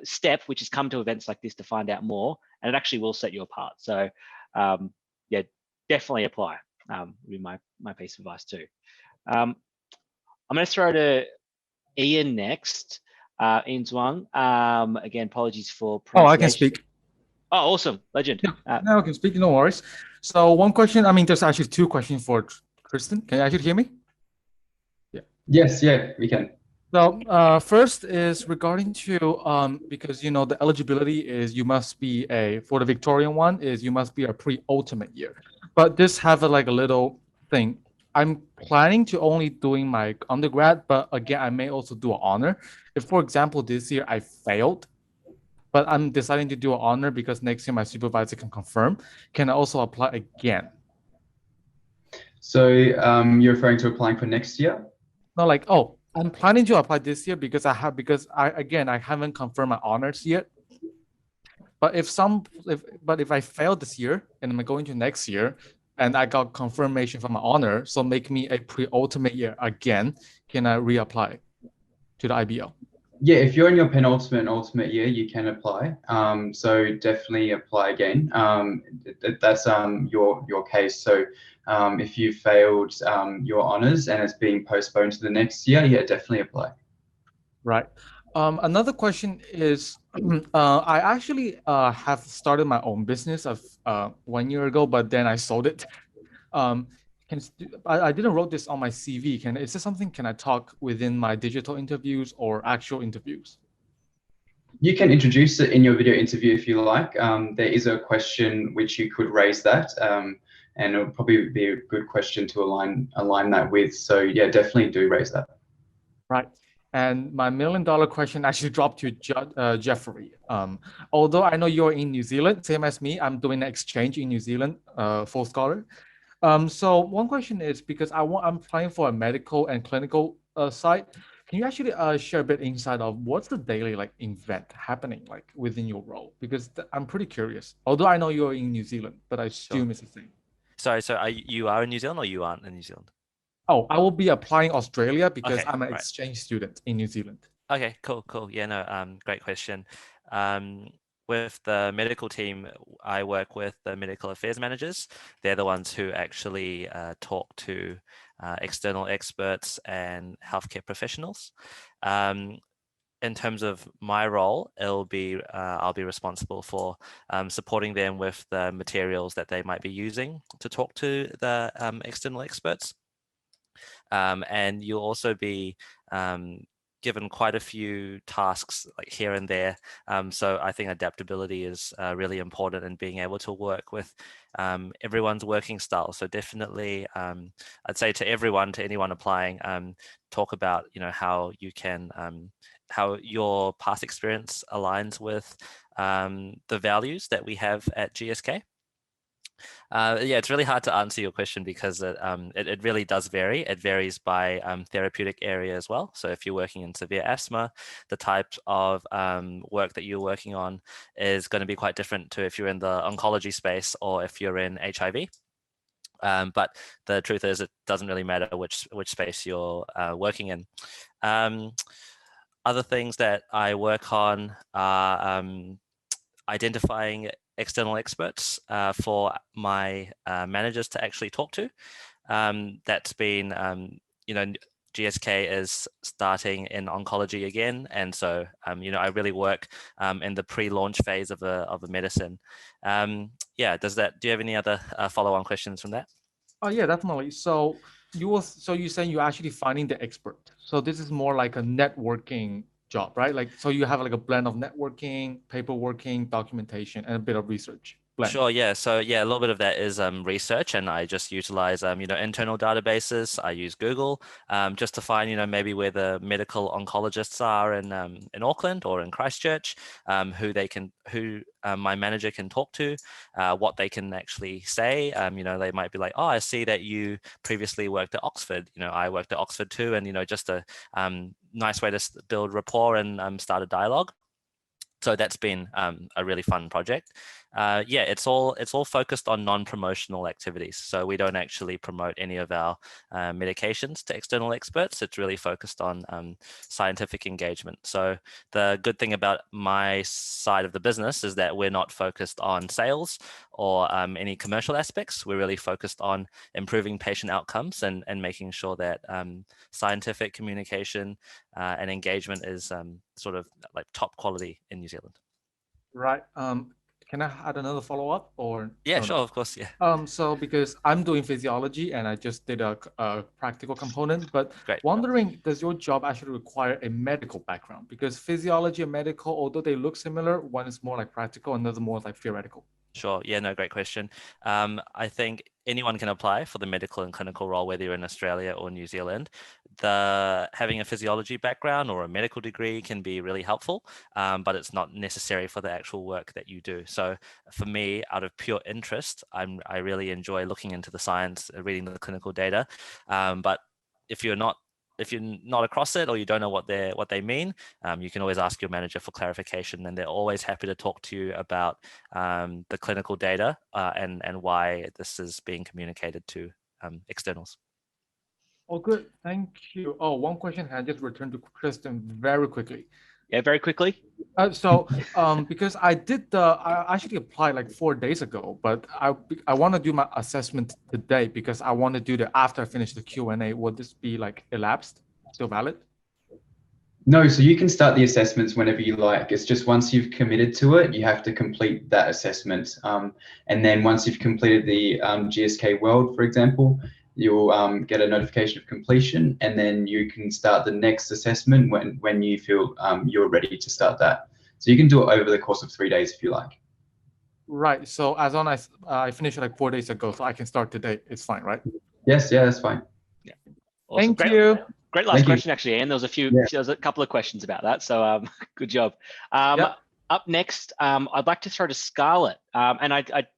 step, which is come to events like this to find out more, and it actually will set you apart. So definitely apply. Would be my piece of advice too. I'm going to throw to Ian next. Ian Zhuang. Again, apologies for pronunciation. Oh, I can speak. Oh, awesome. Legend. No, I can speak. No worries. So one question, there's actually 2 questions for Kristen. Can you actually hear me? Yeah. Yes, we can. So first is regarding to, because, the eligibility is you must be for the Victorian one is you must be a pre-ultimate year. But this have a little thing. I'm planning to only doing my undergrad, but again, I may also do an honor. If, for example, this year I failed, but I'm deciding to do an honor because next year my supervisor can confirm, can I also apply again? So you're referring to applying for next year? No, I'm planning to apply this year because I haven't confirmed my honors yet. But if I fail this year and I'm going to next year, and I got confirmation from my honor, so make me a pre-ultimate year again, can I reapply to the IBL? Yeah, if you're in your penultimate and ultimate year, you can apply. So definitely apply again. That's your case. So if you failed your honours and it's being postponed to the next year, yeah, definitely apply. Right. Another question is, I actually have started my own business of 1 year ago, but then I sold it. I didn't wrote this on my CV. Is this something can I talk within my digital interviews or actual interviews? You can introduce it in your video interview if you like. There is a question which you could raise that, and it'll probably be a good question to align that with. So yeah, definitely do raise that. Right. And my $1 million question actually dropped to Jeffrey. Although I know you're in New Zealand, same as me, I'm doing an exchange in New Zealand, full scholar. So one question is, because I'm applying for a medical and clinical side. Can you actually share a bit insight of what's the daily event happening within your role? Because I'm pretty curious. Although I know you're in New Zealand, but I assume it's the same. Sorry, so you are in New Zealand or you aren't in New Zealand? Oh, I will be applying Australia because Okay, I'm an exchange student in New Zealand. Okay, cool. Yeah, no, great question. With the medical team, I work with the medical affairs managers. They're the ones who actually talk to external experts and healthcare professionals. In terms of my role, I'll be responsible for supporting them with the materials that they might be using to talk to the external experts. And you'll also be given quite a few tasks here and there. So I think adaptability is really important in being able to work with everyone's working style. So definitely, I'd say to anyone applying, talk about how you can how your past experience aligns with the values that we have at GSK. Yeah, it's really hard to answer your question because it really does vary. It varies by therapeutic area as well. So if you're working in severe asthma, the type of work that you're working on is going to be quite different to if you're in the oncology space or if you're in HIV. But the truth is, it doesn't really matter which space you're working in. Other things that I work on are identifying external experts for my managers to actually talk to. That's been, GSK is starting in oncology again, and so I really work in the pre-launch phase of a medicine. Yeah, do you have any other follow-on questions from that? Oh yeah, definitely. So you're saying you're actually finding the expert. So this is more like a networking job, right? So you have a blend of networking, paperworking, documentation, and a bit of research. Blend. Sure, yeah. So yeah, a little bit of that is research, and I just utilize internal databases. I use Google just to find maybe where the medical oncologists are in Auckland or in Christchurch, who my manager can talk to, what they can actually say. They might be like, oh, I see that you previously worked at Oxford. I worked at Oxford too, and just a nice way to build rapport and start a dialogue. So that's been a really fun project. Yeah, it's all focused on non-promotional activities. So we don't actually promote any of our medications to external experts. It's really focused on scientific engagement. So the good thing about my side of the business is that we're not focused on sales or any commercial aspects. We're really focused on improving patient outcomes and making sure that scientific communication and engagement is sort of top quality in New Zealand. Right. Can I add another follow-up or? Yeah, sure, of course, yeah. So because I'm doing physiology and I just did a practical component, but wondering, does your job actually require a medical background? Because physiology and medical, although they look similar, one is more like practical, another more like theoretical. Sure. Yeah, no, great question. I think anyone can apply for the medical and clinical role, whether you're in Australia or New Zealand. Having a physiology background or a medical degree can be really helpful, but it's not necessary for the actual work that you do. So for me, out of pure interest, I really enjoy looking into the science, reading the clinical data. But if you're not across it or you don't know what they mean, you can always ask your manager for clarification, and they're always happy to talk to you about the clinical data and why this is being communicated to externals. Oh, good. Thank you. Oh, one question. Can I just return to Kristen very quickly? Yeah, very quickly. Because I actually applied like 4 days ago, but I want to do my assessment today because I want to do the after I finish the Q&A. Would this be like elapsed? Still valid? No, so you can start the assessments whenever you like. It's just once you've committed to it, you have to complete that assessment. And then once you've completed the GSK World, for example, you'll get a notification of completion, and then you can start the next assessment when you feel you're ready to start that. So you can do it over the course of 3 days if you like. Right. So as long as I finished like 4 days ago, so I can start today. It's fine, right? Yes. Yeah, that's fine. Yeah. Awesome. Thank you. Great last question, actually, Anne. There was a couple of questions about that, so good job. Up next, I'd like to throw to Scarlett, and actually,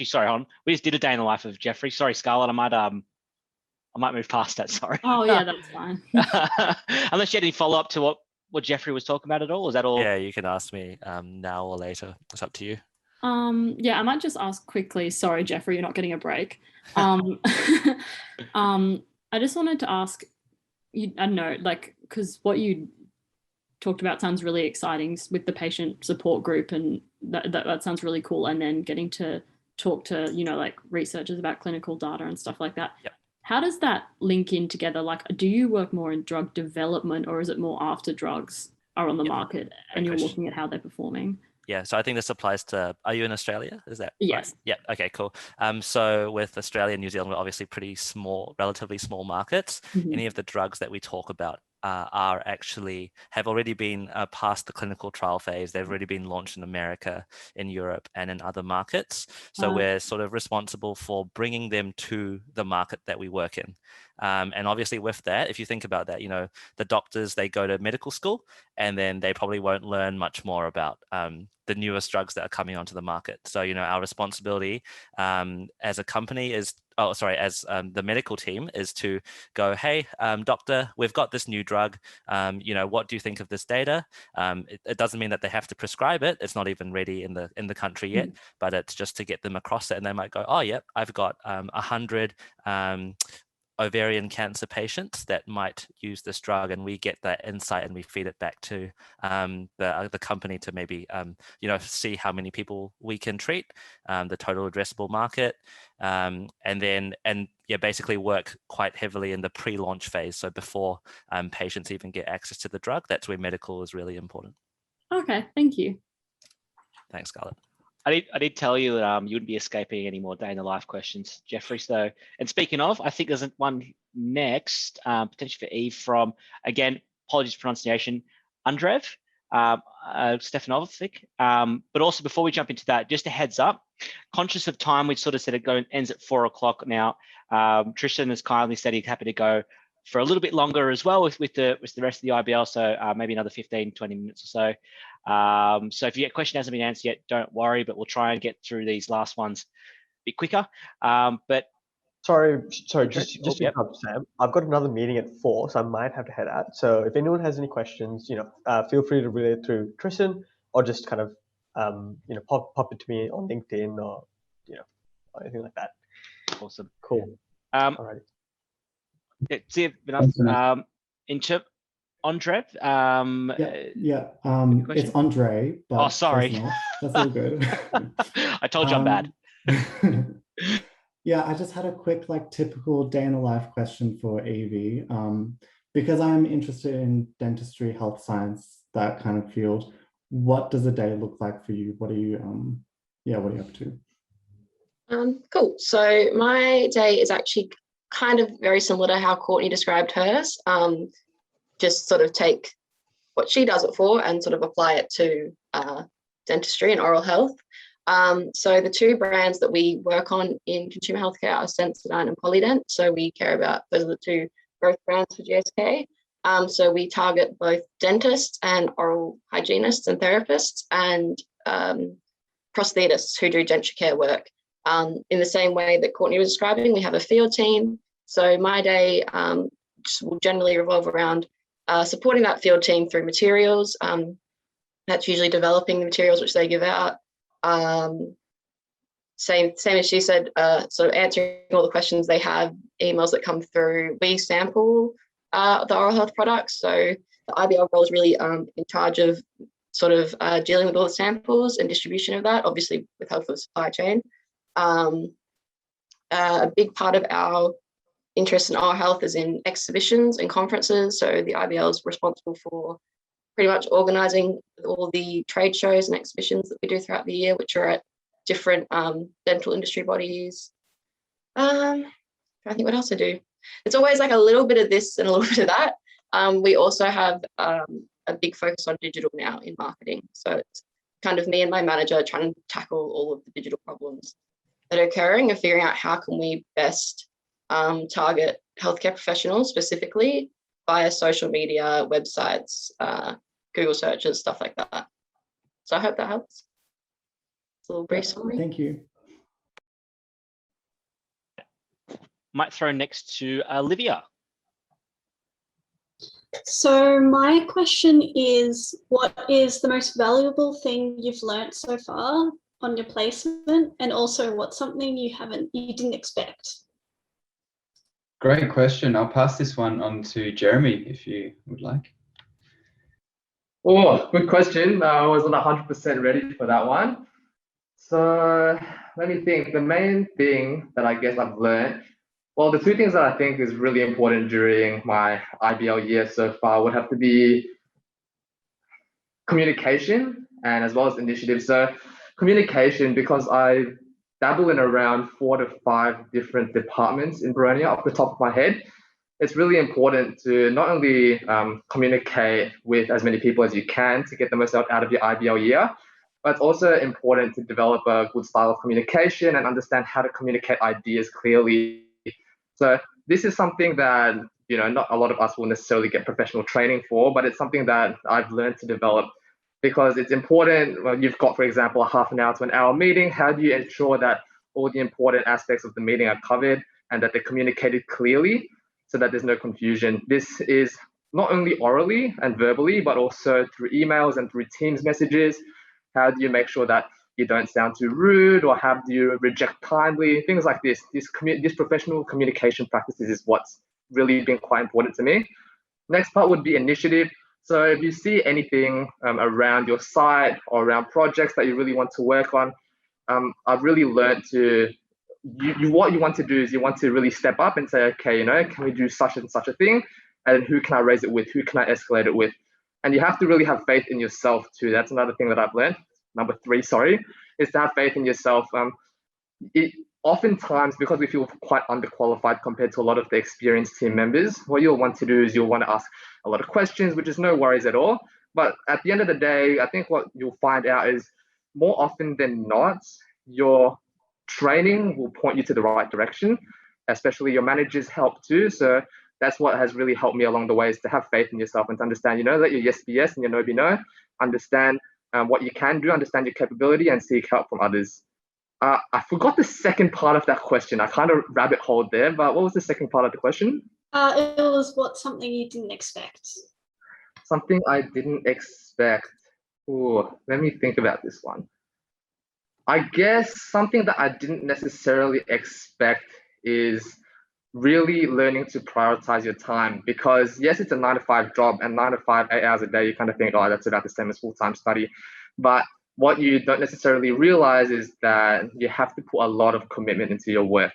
sorry, hold on. We just did a day in the life of Jeffrey. Sorry, Scarlett, I might move past that. Sorry. Oh yeah, that's fine. Unless you had any follow up to what Jeffrey was talking about at all, is that all? Yeah, you can ask me now or later. It's up to you. Yeah, I might just ask quickly. Sorry, Jeffrey, you're not getting a break. I just wanted to ask you, I don't know, like, because what you talked about sounds really exciting with the patient support group, and that sounds really cool. And then getting to talk to, like researchers about clinical data and stuff like that. Yep. How does that link in together? Like, do you work more in drug development, or is it more after drugs are on the market and you're looking at how they're performing? Yeah, so I think this applies to, are you in Australia? Is that yes? Right? Yeah, okay, cool. So with Australia and New Zealand, we're obviously pretty small, relatively small markets. Mm-hmm. Any of the drugs that we talk about have already been past the clinical trial phase. They've already been launched in America, in Europe, and in other markets. So we're sort of responsible for bringing them to the market that we work in. And obviously with that, if you think about that, the doctors, they go to medical school and then they probably won't learn much more about the newest drugs that are coming onto the market. So, our responsibility as a company is, as the medical team is to go, hey, doctor, we've got this new drug. What do you think of this data? It doesn't mean that they have to prescribe it. It's not even ready in the country yet, but it's just to get them across it. And they might go, oh, yep, I've got 100 ovarian cancer patients that might use this drug, and we get that insight and we feed it back to the company to maybe see how many people we can treat, the total addressable market, and basically work quite heavily in the pre-launch phase. So before patients even get access to the drug, that's where medical is really important. Okay, thank you. Thanks, Scarlett. I did tell you that you wouldn't be escaping any more day in the life questions, Jeffrey. So, and speaking of, I think there's one next, potentially for Eve from, again, apologies for pronunciation, Andrev Stefanovic. But also before we jump into that, just a heads up, conscious of time, we sort of said it ends at 4 o'clock now. Tristan has kindly said he's happy to go for a little bit longer as well with the rest of the IBL, so maybe another 15, 20 minutes or so. So if your question hasn't been answered yet, don't worry, but we'll try and get through these last ones a bit quicker. But sorry, just to interrupt, Sam. I've got another meeting at 4, so I might have to head out. So if anyone has any questions, feel free to relay it through Tristan, or just kind of pop it to me on LinkedIn or or anything like that. Awesome. Cool. Alrighty. See you, Andrev. It's Andre. But sorry. That's all good. I told you I'm bad. Yeah, I just had a quick, typical day in the life question for AV. Because I'm interested in dentistry, health science, that kind of field. What does a day look like for you? What are you up to? Cool. So my day is actually kind of very similar to how Courtney described hers. Just sort of take what she does it for and sort of apply it to dentistry and oral health. So the two brands that we work on in consumer healthcare are Sensodyne and Polydent. So we care about, those are the two growth brands for GSK. So we target both dentists and oral hygienists and therapists and prosthetists who do denture care work. In the same way that Courtney was describing, we have a field team. So my day will generally revolve around supporting that field team through materials. That's usually developing the materials which they give out. Same as she said, sort of answering all the questions they have, emails that come through. We sample the oral health products. So the IBL role is really in charge of sort of dealing with all the samples and distribution of that, obviously with help of the supply chain. A big part of our interest in oral health is in exhibitions and conferences. So the IBL is responsible for pretty much organising all the trade shows and exhibitions that we do throughout the year, which are at different dental industry bodies. I think what else I do. It's always like a little bit of this and a little bit of that. We also have a big focus on digital now in marketing. So it's kind of me and my manager trying to tackle all of the digital problems that are occurring and figuring out how can we best target healthcare professionals specifically via social media, websites, Google searches, stuff like that. So I hope that helps. It's a little brief summary. Thank you. Might throw next to Olivia. So my question is, what is the most valuable thing you've learnt so far on your placement, and also what's something you didn't expect? Great question. I'll pass this one on to Jeremy if you would like. Oh, good question. I wasn't 100% ready for that one. So let me think. The main thing that I guess I've learned, well, the two things that I think is really important during my IBL year so far would have to be communication and as well as initiative. So communication, because I dabble in around 4 to 5 different departments in Boronia off the top of my head, it's really important to not only communicate with as many people as you can to get the most out of your IBL year, but it's also important to develop a good style of communication and understand how to communicate ideas clearly. So this is something that, you know, not a lot of us will necessarily get professional training for, but it's something that I've learned to develop because it's important. Well, you've got, for example, a half an hour to an hour meeting. How do you ensure that all the important aspects of the meeting are covered and that they're communicated clearly so that there's no confusion? This is not only orally and verbally, but also through emails and through Teams messages. How do you make sure that you don't sound too rude, or how do you reject kindly? Things like this. This professional communication practices is what's really been quite important to me. Next part would be initiative. So if you see anything around your site or around projects that you really want to work on, I've really learned to, what you want to do is you want to really step up and say, okay, you know, can we do such and such a thing? And who can I raise it with? Who can I escalate it with? And you have to really have faith in yourself too. That's another thing that I've learned. Number 3, sorry, is to have faith in yourself. Oftentimes, because we feel quite underqualified compared to a lot of the experienced team members, what you'll want to do is you'll want to ask a lot of questions, which is no worries at all. But at the end of the day, I think what you'll find out is more often than not, your training will point you to the right direction, especially your managers help too. So that's what has really helped me along the way, is to have faith in yourself and to understand, you know, let your yes be yes and your no be no. Understand what you can do, understand your capability, and seek help from others. I forgot the second part of that question. I kind of rabbit holed there, but what was the second part of the question? It was, what's something you didn't expect? Something I didn't expect. Ooh, let me think about this one. I guess something that I didn't necessarily expect is really learning to prioritize your time, because yes, it's a 9-to-5 job, and 9 to 5, 8 hours a day, you kind of think, oh, that's about the same as full-time study. But what you don't necessarily realize is that you have to put a lot of commitment into your work.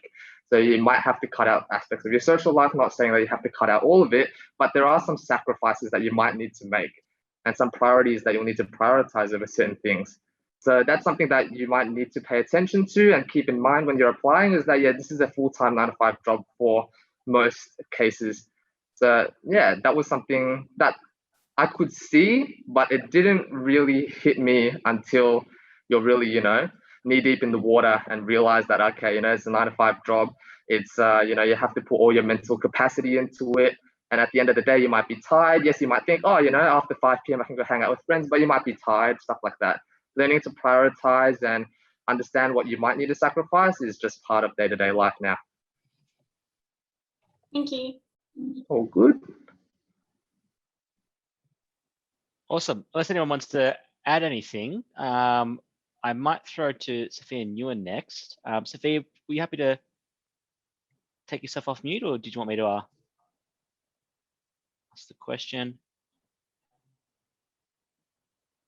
So you might have to cut out aspects of your social life, not saying that you have to cut out all of it, but there are some sacrifices that you might need to make and some priorities that you'll need to prioritize over certain things. So that's something that you might need to pay attention to and keep in mind when you're applying, is that, yeah, this is a full-time 9-to-5 job for most cases. So yeah, that was something that I could see, but it didn't really hit me until you're really, you know, knee deep in the water and realize that, okay, you know, it's a 9-to-5 job. It's, you know, you have to put all your mental capacity into it. And at the end of the day, you might be tired. Yes, you might think, oh, you know, after 5 p.m. I can go hang out with friends, but you might be tired, stuff like that. Learning to prioritize and understand what you might need to sacrifice is just part of day-to-day life now. Thank you. All good. Awesome. Unless anyone wants to add anything, I might throw to Sophia Newer next. Sophia, were you happy to take yourself off mute, or did you want me to ask the question?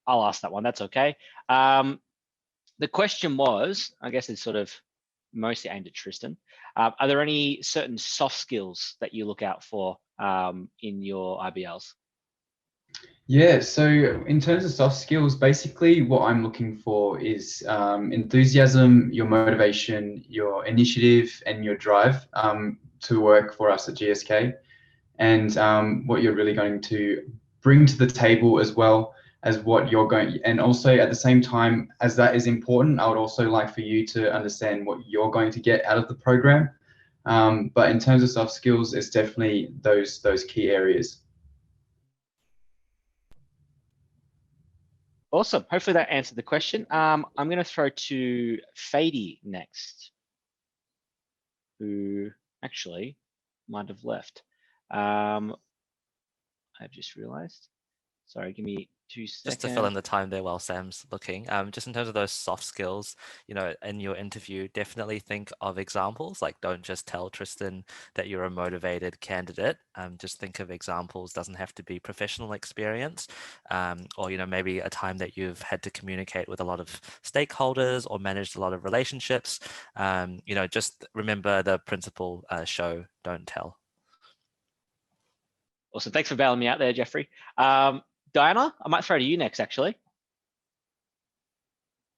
I'll ask that one. That's okay. The question was, I guess it's sort of mostly aimed at Tristan. Are there any certain soft skills that you look out for in your IBLs? Yeah, so in terms of soft skills, basically what I'm looking for is enthusiasm, your motivation, your initiative, and your drive to work for us at GSK, and what you're really going to bring to the table, as well as what you're going, and also at the same time as that is important, I would also like for you to understand what you're going to get out of the program. But in terms of soft skills, it's definitely those key areas. Awesome. Hopefully that answered the question. I'm going to throw to Fady next, who actually might have left. I've just realized. Sorry, give me 2 seconds. Just to fill in the time there while Sam's looking, just in terms of those soft skills, you know, in your interview, definitely think of examples. Like, don't just tell Tristan that you're a motivated candidate. Just think of examples. Doesn't have to be professional experience, or, you know, maybe a time that you've had to communicate with a lot of stakeholders or managed a lot of relationships. You know, just remember the principle: show, don't tell. Awesome. Thanks for bailing me out there, Jeffrey. Diana, I might throw to you next, actually.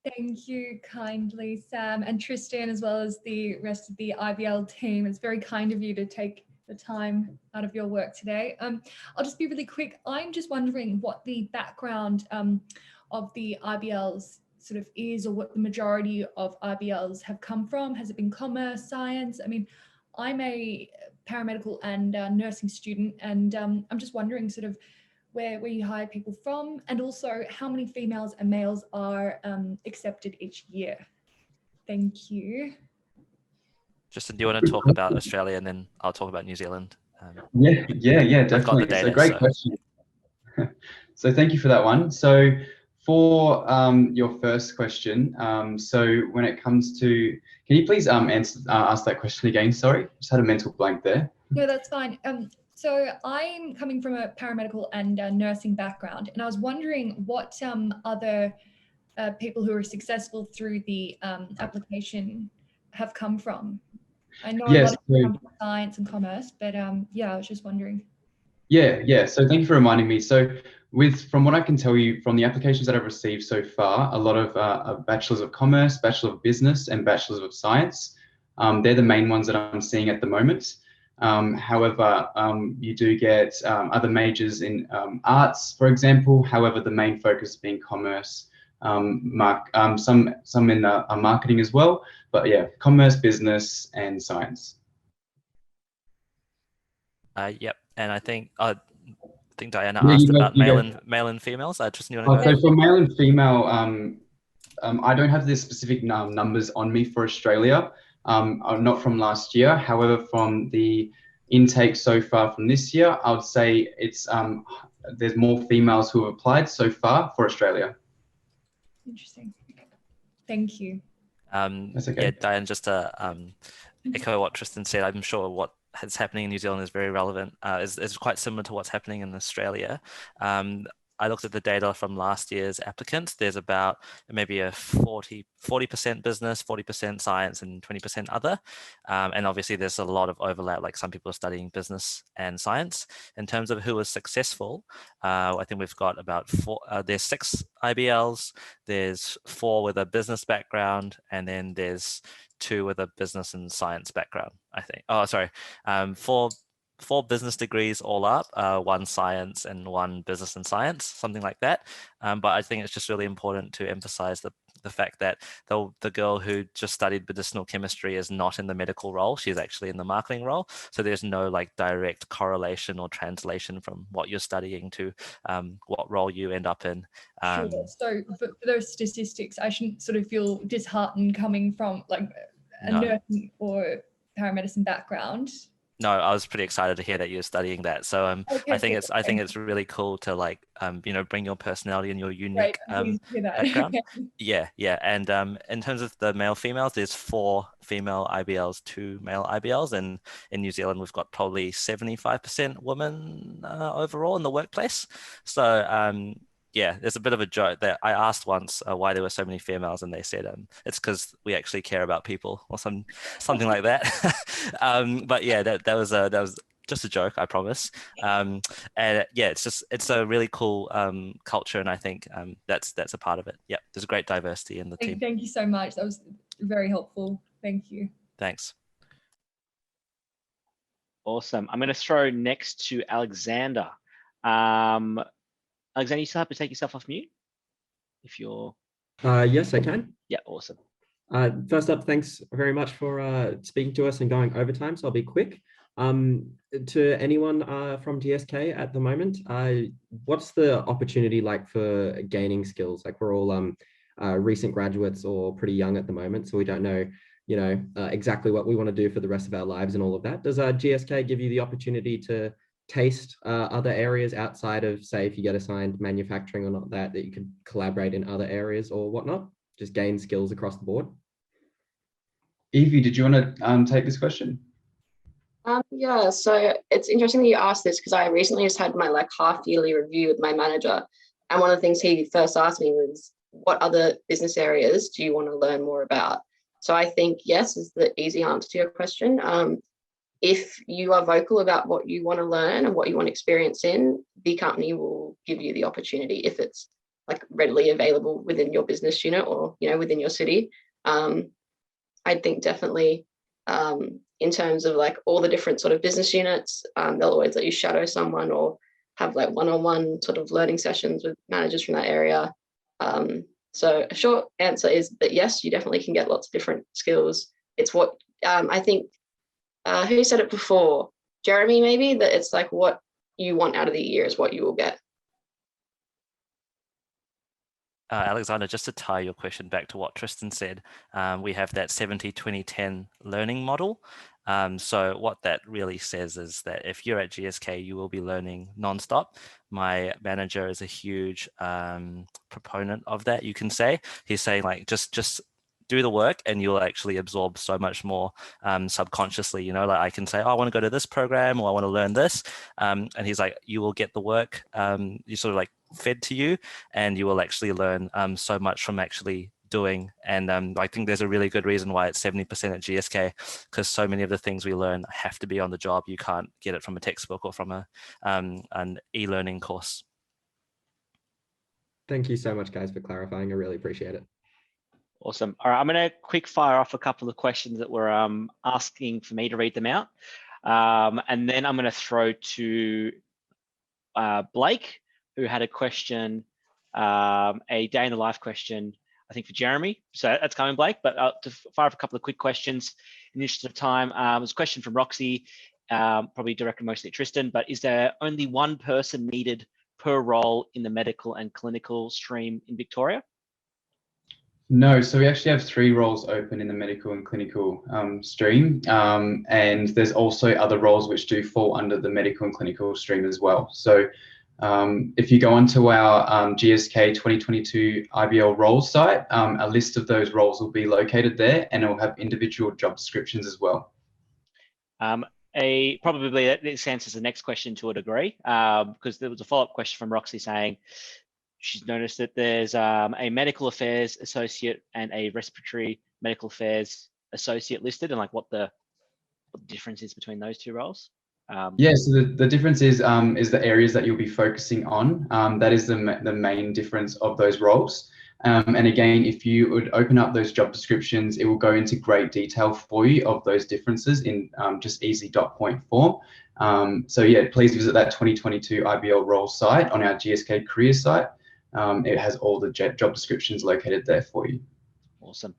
Thank you kindly, Sam, and Tristan, as well as the rest of the IBL team. It's very kind of you to take the time out of your work today. I'll just be really quick. I'm just wondering what the background of the IBLs sort of is, or what the majority of IBLs have come from. Has it been commerce, science? I mean, I'm a paramedical and nursing student, and I'm just wondering sort of where you hire people from, and also how many females and males are accepted each year. Thank you. Justin, do you want to talk about Australia, and then I'll talk about New Zealand? Yeah, definitely. I've got the data, so great question. So thank you for that one. So for your first question, so when it comes to, can you please ask that question again? Sorry, just had a mental blank there. No, that's fine. So I'm coming from a paramedical and nursing background, and I was wondering what other people who are successful through the application have come from. I know a lot of them come from science and commerce, but yeah, I was just wondering. Yeah. So thank you for reminding me. So from what I can tell you from the applications that I've received so far, a lot of bachelors of commerce, bachelor of business, and bachelors of science. They're the main ones that I'm seeing at the moment. However, you do get other majors in arts, for example. However, the main focus being commerce, some in marketing as well. But yeah, commerce, business, and science. Yep, and I think Diana asked about male and females. Tristan, you want to go? So for male and female, I don't have the specific numbers on me for Australia. Not from last year. However, from the intake so far from this year, I would say it's there's more females who have applied so far for Australia. Interesting. Thank you. That's okay. Yeah, Diane, just to echo what Tristan said, I'm sure what is happening in New Zealand is very relevant. Is quite similar to what's happening in Australia. I looked at the data from last year's applicants. There's about maybe a 40% business, 40% science, and 20% other. And obviously there's a lot of overlap, like some people are studying business and science. In terms of who was successful, I think we've got about there's 6 IBLs, there's 4 with a business background, and then there's 2 with a business and science background, I think. Oh, sorry, 4 business degrees all up, 1 science and 1 business and science, something like that. But I think it's just really important to emphasize the fact that the girl who just studied medicinal chemistry is not in the medical role. She's actually in the marketing role. So there's no like direct correlation or translation from what you're studying to what role you end up in. Sure. So for those statistics, I shouldn't sort of feel disheartened coming from like a nursing or paramedicine background. No, I was pretty excited to hear that you're studying that. So okay, I think it's really cool to like bring your personality and your unique background. Yeah. And in terms of the male females, there's 4 female IBLs, 2 male IBLs, and in New Zealand we've got probably 75% women overall in the workplace. So yeah, there's a bit of a joke that I asked once why there were so many females, and they said it's because we actually care about people, or something like that. But yeah, that was just a joke, I promise. And yeah, it's a really cool culture, and I think that's a part of it. Yeah, there's a great diversity in the team. Thank you so much. That was very helpful. Thank you. Thanks. Awesome. I'm going to throw next to Alexander. Alexander, you still have to take yourself off mute if you're. Yes, I can. Yeah, awesome. First up, thanks very much for speaking to us and going overtime, so I'll be quick. To anyone from GSK at the moment, what's the opportunity like for gaining skills? Like, we're all recent graduates or pretty young at the moment, so we don't know, exactly what we want to do for the rest of our lives and all of that. Does GSK give you the opportunity to taste other areas outside of, say, if you get assigned manufacturing or not, that you could collaborate in other areas or whatnot, just gain skills across the board? Evie, did you want to take this question? Yeah, so it's interesting that you asked this, because I recently just had my half yearly review with my manager, and one of the things he first asked me was, what other business areas do you want to learn more about? So I think yes is the easy answer to your question. If you are vocal about what you want to learn and what you want experience in, the company will give you the opportunity if it's readily available within your business unit or within your city. I think definitely in terms of all the different sort of business units, they'll always let you shadow someone or have one-on-one sort of learning sessions with managers from that area. So a short answer is that yes, you definitely can get lots of different skills. It's what I think, who said it before? Jeremy, maybe, that it's what you want out of the year is what you will get. Alexander, just to tie your question back to what Tristan said, we have that 70-20-10 learning model. So what that really says is that if you're at GSK, you will be learning nonstop. My manager is a huge proponent of that, you can say. He's saying just do the work and you'll actually absorb so much more subconsciously, I can say, oh, I want to go to this program or I want to learn this. And he's like, you will get the work, you sort of fed to you, and you will actually learn so much from actually doing. And I think there's a really good reason why it's 70% at GSK, because so many of the things we learn have to be on the job. You can't get it from a textbook or from an e-learning course. Thank you so much, guys, for clarifying. I really appreciate it. Awesome. All right, I'm going to quick fire off a couple of questions that were asking for me to read them out. And then I'm going to throw to Blake, who had a question, a day in the life question, I think for Jeremy. So that's coming, Blake, but to fire off a couple of quick questions in the interest of time. There's a question from Roxy, probably directed mostly at Tristan, but is there only one person needed per role in the medical and clinical stream in Victoria? No, so we actually have 3 roles open in the medical and clinical stream, and there's also other roles which do fall under the medical and clinical stream as well. So if you go onto our GSK 2022 IBL roles site, a list of those roles will be located there, and it will have individual job descriptions as well. Probably this answers the next question to a degree, because there was a follow-up question from Roxy saying she's noticed that there's a medical affairs associate and a respiratory medical affairs associate listed, and what the difference is between those 2 roles. Yeah, so the difference is the areas that you'll be focusing on. That is the main difference of those roles. And again, if you would open up those job descriptions, it will go into great detail for you of those differences in just easy dot point form. So yeah, please visit that 2022 IBL role site on our GSK career site. It has all the job descriptions located there for you. Awesome.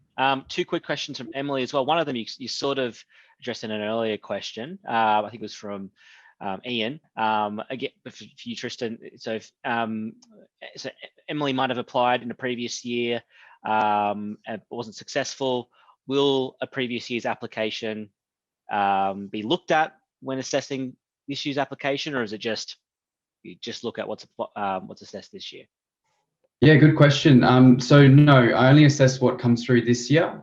2 quick questions from Emily as well. One of them you sort of addressed in an earlier question. I think it was from Ian. Again, for you, Tristan. So Emily might have applied in a previous year and wasn't successful. Will a previous year's application be looked at when assessing this year's application, or is it just you just look at what's assessed this year? Yeah, good question. So no, I only assess what comes through this year.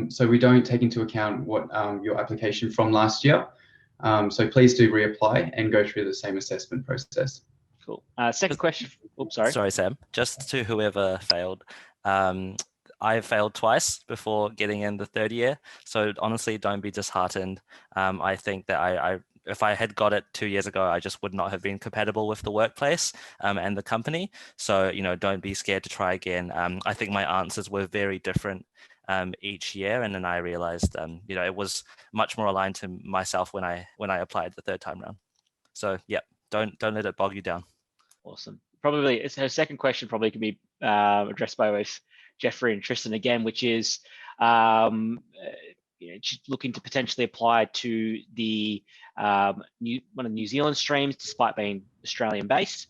So we don't take into account what your application from last year. So please do reapply and go through the same assessment process. Cool. Second question. Oops, sorry. Sorry, Sam. Just to whoever failed. I failed twice before getting in the third year. So honestly, don't be disheartened. I think that if I had got it 2 years ago, I just would not have been compatible with the workplace and the company. So, don't be scared to try again. I think my answers were very different each year. And then I realized, it was much more aligned to myself when I applied the third time round. So yeah, don't let it bog you down. Awesome. Probably her second question probably can be addressed by both Jeffrey and Tristan again, which is she's looking to potentially apply to the one of the New Zealand streams despite being Australian based.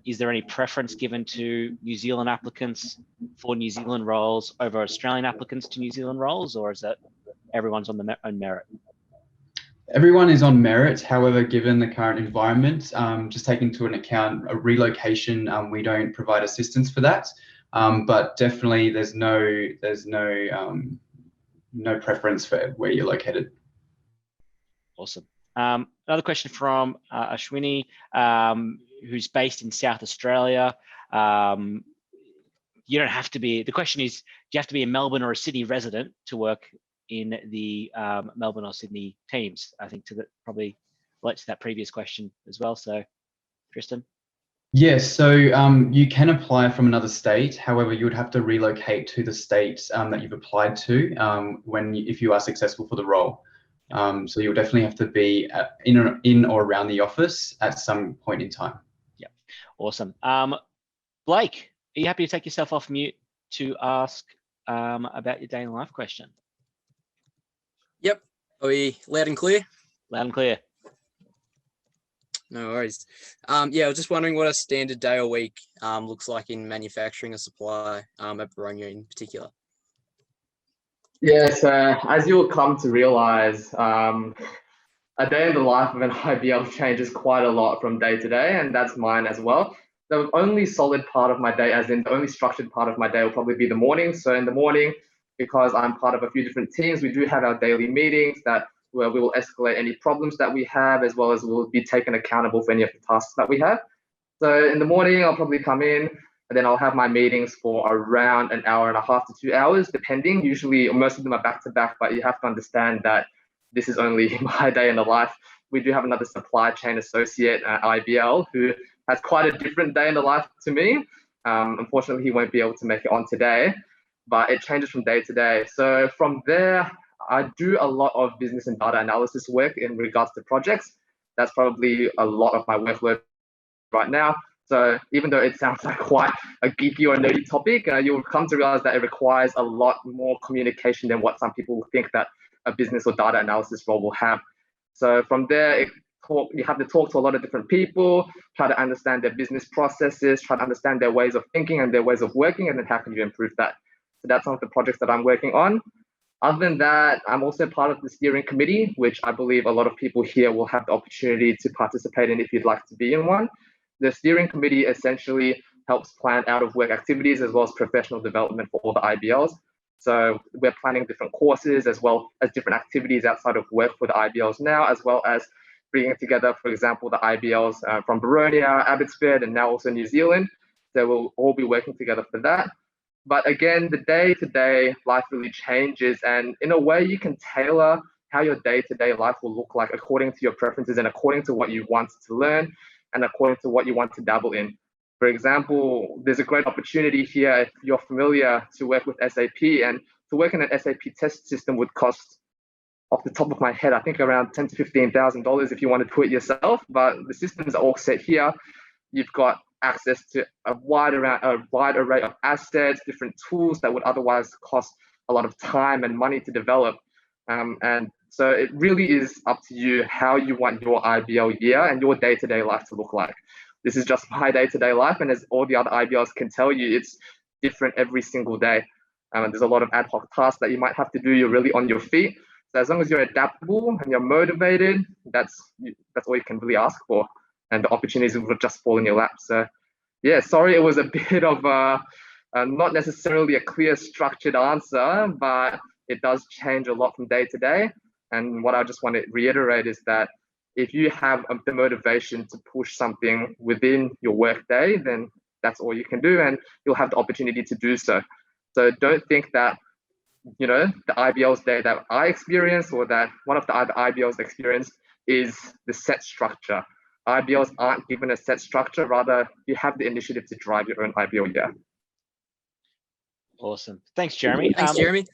Is there any preference given to New Zealand applicants for New Zealand roles over Australian applicants to New Zealand roles, or is that everyone's on their own merit? Everyone is on merit. However, given the current environment, just taking into account a relocation, we don't provide assistance for that. But definitely, there's no preference for where you're located. Awesome. Another question from Ashwini, who's based in South Australia. You don't have to be. The question is, do you have to be a Melbourne or a Sydney resident to work in the Melbourne or Sydney teams? I think probably relates to that previous question as well. So, Tristan. Yes, so you can apply from another state. However, you would have to relocate to the state that you've applied to if you are successful for the role. So you'll definitely have to be in or around the office at some point in time. Yeah, awesome. Blake, are you happy to take yourself off mute to ask about your day in life question? Yep. Are we loud and clear? Loud and clear. No worries. Yeah, I was just wondering what a standard day or week looks like in manufacturing or supply at Boronia in particular. Yeah, so as you'll come to realize, a day in the life of an IBL changes quite a lot from day to day, and that's mine as well. The only solid part of my day, as in the only structured part of my day, will probably be the morning. So in the morning, because I'm part of a few different teams, we do have our daily meetings where we will escalate any problems that we have, as well as we'll be taken accountable for any of the tasks that we have. So in the morning, I'll probably come in, and then I'll have my meetings for around an hour and a half to 2 hours, depending. Usually, most of them are back-to-back, but you have to understand that this is only my day in the life. We do have another supply chain associate at IBL who has quite a different day in the life to me. Unfortunately, he won't be able to make it on today, but it changes from day to day. So from there, I do a lot of business and data analysis work in regards to projects. That's probably a lot of my workload right now. So even though it sounds like quite a geeky or a nerdy topic, you'll come to realize that it requires a lot more communication than what some people think that a business or data analysis role will have. So from there, you have to talk to a lot of different people, try to understand their business processes, try to understand their ways of thinking and their ways of working, and then how can you improve that? So that's some of the projects that I'm working on. Other than that, I'm also part of the steering committee, which I believe a lot of people here will have the opportunity to participate in if you'd like to be in one. The steering committee essentially helps plan out of work activities as well as professional development for all the IBLs. So we're planning different courses as well as different activities outside of work for the IBLs now, as well as bringing together, for example, the IBLs from Boronia, Abbotsford, and now also New Zealand. So we'll all be working together for that. But again, the day-to-day life really changes, and in a way you can tailor how your day-to-day life will look like according to your preferences and according to what you want to learn and according to what you want to dabble in. For example, there's a great opportunity here if you're familiar to work with SAP, and to work in an SAP test system would cost, off the top of my head, I think around $10,000 to $15,000 if you want to do it yourself. But the systems are all set here. You've got access to a wide array of assets, different tools that would otherwise cost a lot of time and money to develop. And so it really is up to you how you want your IBL year and your day-to-day life to look like. This is just my day-to-day life, and as all the other IBLs can tell you, it's different every single day. There's a lot of ad hoc tasks that you might have to do. You're really on your feet. So as long as you're adaptable and you're motivated, that's all you can really ask for. And the opportunities will just fall in your lap. So yeah, sorry, it was a bit of not necessarily a clear structured answer, but it does change a lot from day to day. And what I just want to reiterate is that if you have the motivation to push something within your workday, then that's all you can do, and you'll have the opportunity to do so. So don't think that, you know, the IBL's day that I experienced or that one of the other IBLs experienced is the set structure. IBLs aren't given a set structure, rather you have the initiative to drive your own IBL year. Awesome. Thanks, Jeremy. Thanks, Jeremy.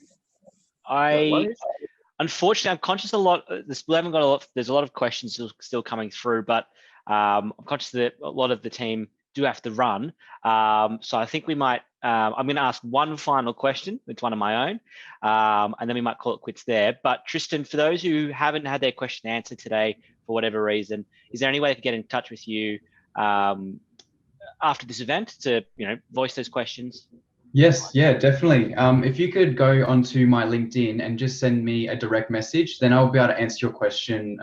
Unfortunately, I'm conscious we haven't got a lot, there's a lot of questions still coming through, but I'm conscious that a lot of the team do have to run. So I think we might, I'm going to ask one final question. It's one of my own, and then we might call it quits there. But Tristan, for those who haven't had their question answered today for whatever reason, is there any way they could get in touch with you after this event to, you know, voice those questions? Yes, yeah, definitely. If you could go onto my LinkedIn and just send me a direct message, then I'll be able to answer your question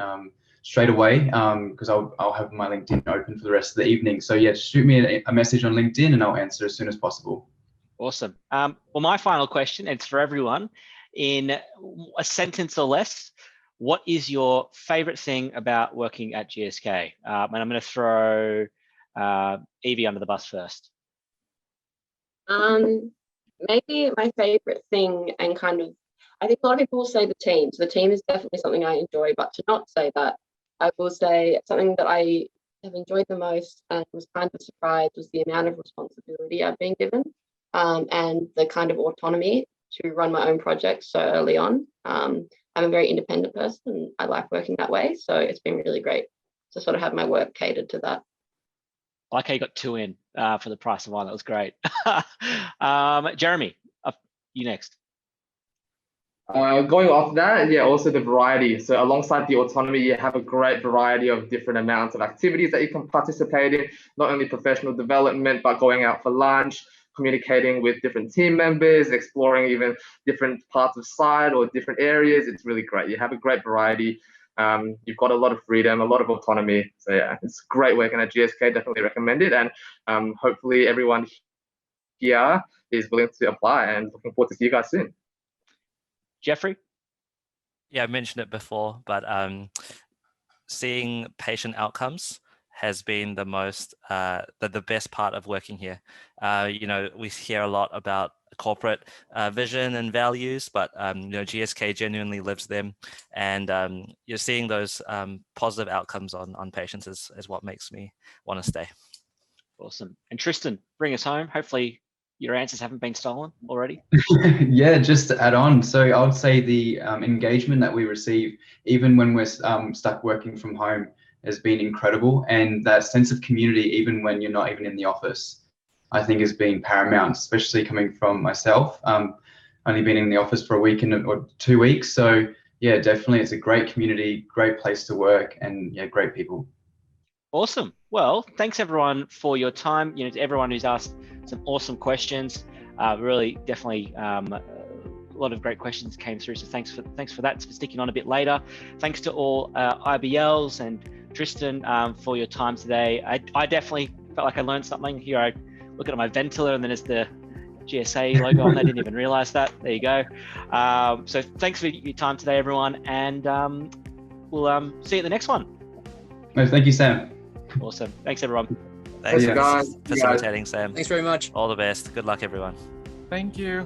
straight away, because I'll have my LinkedIn open for the rest of the evening. So yeah, shoot me a message on LinkedIn and I'll answer as soon as possible. Awesome. Well, my final question, it's for everyone, in a sentence or less, what is your favorite thing about working at GSK? And I'm going to throw Evie under the bus first. Maybe my favorite thing, and kind of, I think a lot of people will say the team. So the team is definitely something I enjoy, but to not say that, I will say something that I have enjoyed the most and was kind of surprised was the amount of responsibility I've been given, and the kind of autonomy to run my own projects so early on. I'm a very independent person and I like working that way. So it's been really great to sort of have my work catered to that. I like how you got 2 in for the price of 1. That was great. Jeremy, you next. Going off that, yeah, also the variety. So alongside the autonomy, you have a great variety of different amounts of activities that you can participate in, not only professional development, but going out for lunch, communicating with different team members, exploring even different parts of site or different areas. It's really great. You have a great variety. You've got a lot of freedom, a lot of autonomy. So yeah, it's great working at GSK, definitely recommend it. And hopefully everyone here is willing to apply, and looking forward to see you guys soon. Jeffrey? Yeah, I mentioned it before, but seeing patient outcomes has been the most, the best part of working here. You know, we hear a lot about corporate vision and values, but you know, GSK genuinely lives them, and you're seeing those positive outcomes on patients is what makes me want to stay. Awesome. And Tristan, bring us home. Hopefully your answers haven't been stolen already. Yeah, just to add on, so I would say the engagement that we receive, even when we're stuck working from home, has been incredible, and that sense of community, even when you're not even in the office, I think has been paramount, especially coming from myself. Only been in the office for a week or 2 weeks, so yeah, definitely it's a great community, great place to work, and yeah, great people. Awesome. Well, thanks everyone for your time. You know, to everyone who's asked some awesome questions. Really, definitely a lot of great questions came through. So thanks for that, for sticking on a bit later. Thanks to all IBLs and Tristan for your time today. I definitely felt like I learned something here. I look at my ventilator and then there's the GSA logo on there. I didn't even realize that. There you go. So thanks for your time today, everyone, and we'll see you at the next one. No, thank you, Sam. Awesome. Thanks, everyone. Thanks guys. for facilitating, Sam. Thanks very much. All the best. Good luck, everyone. Thank you.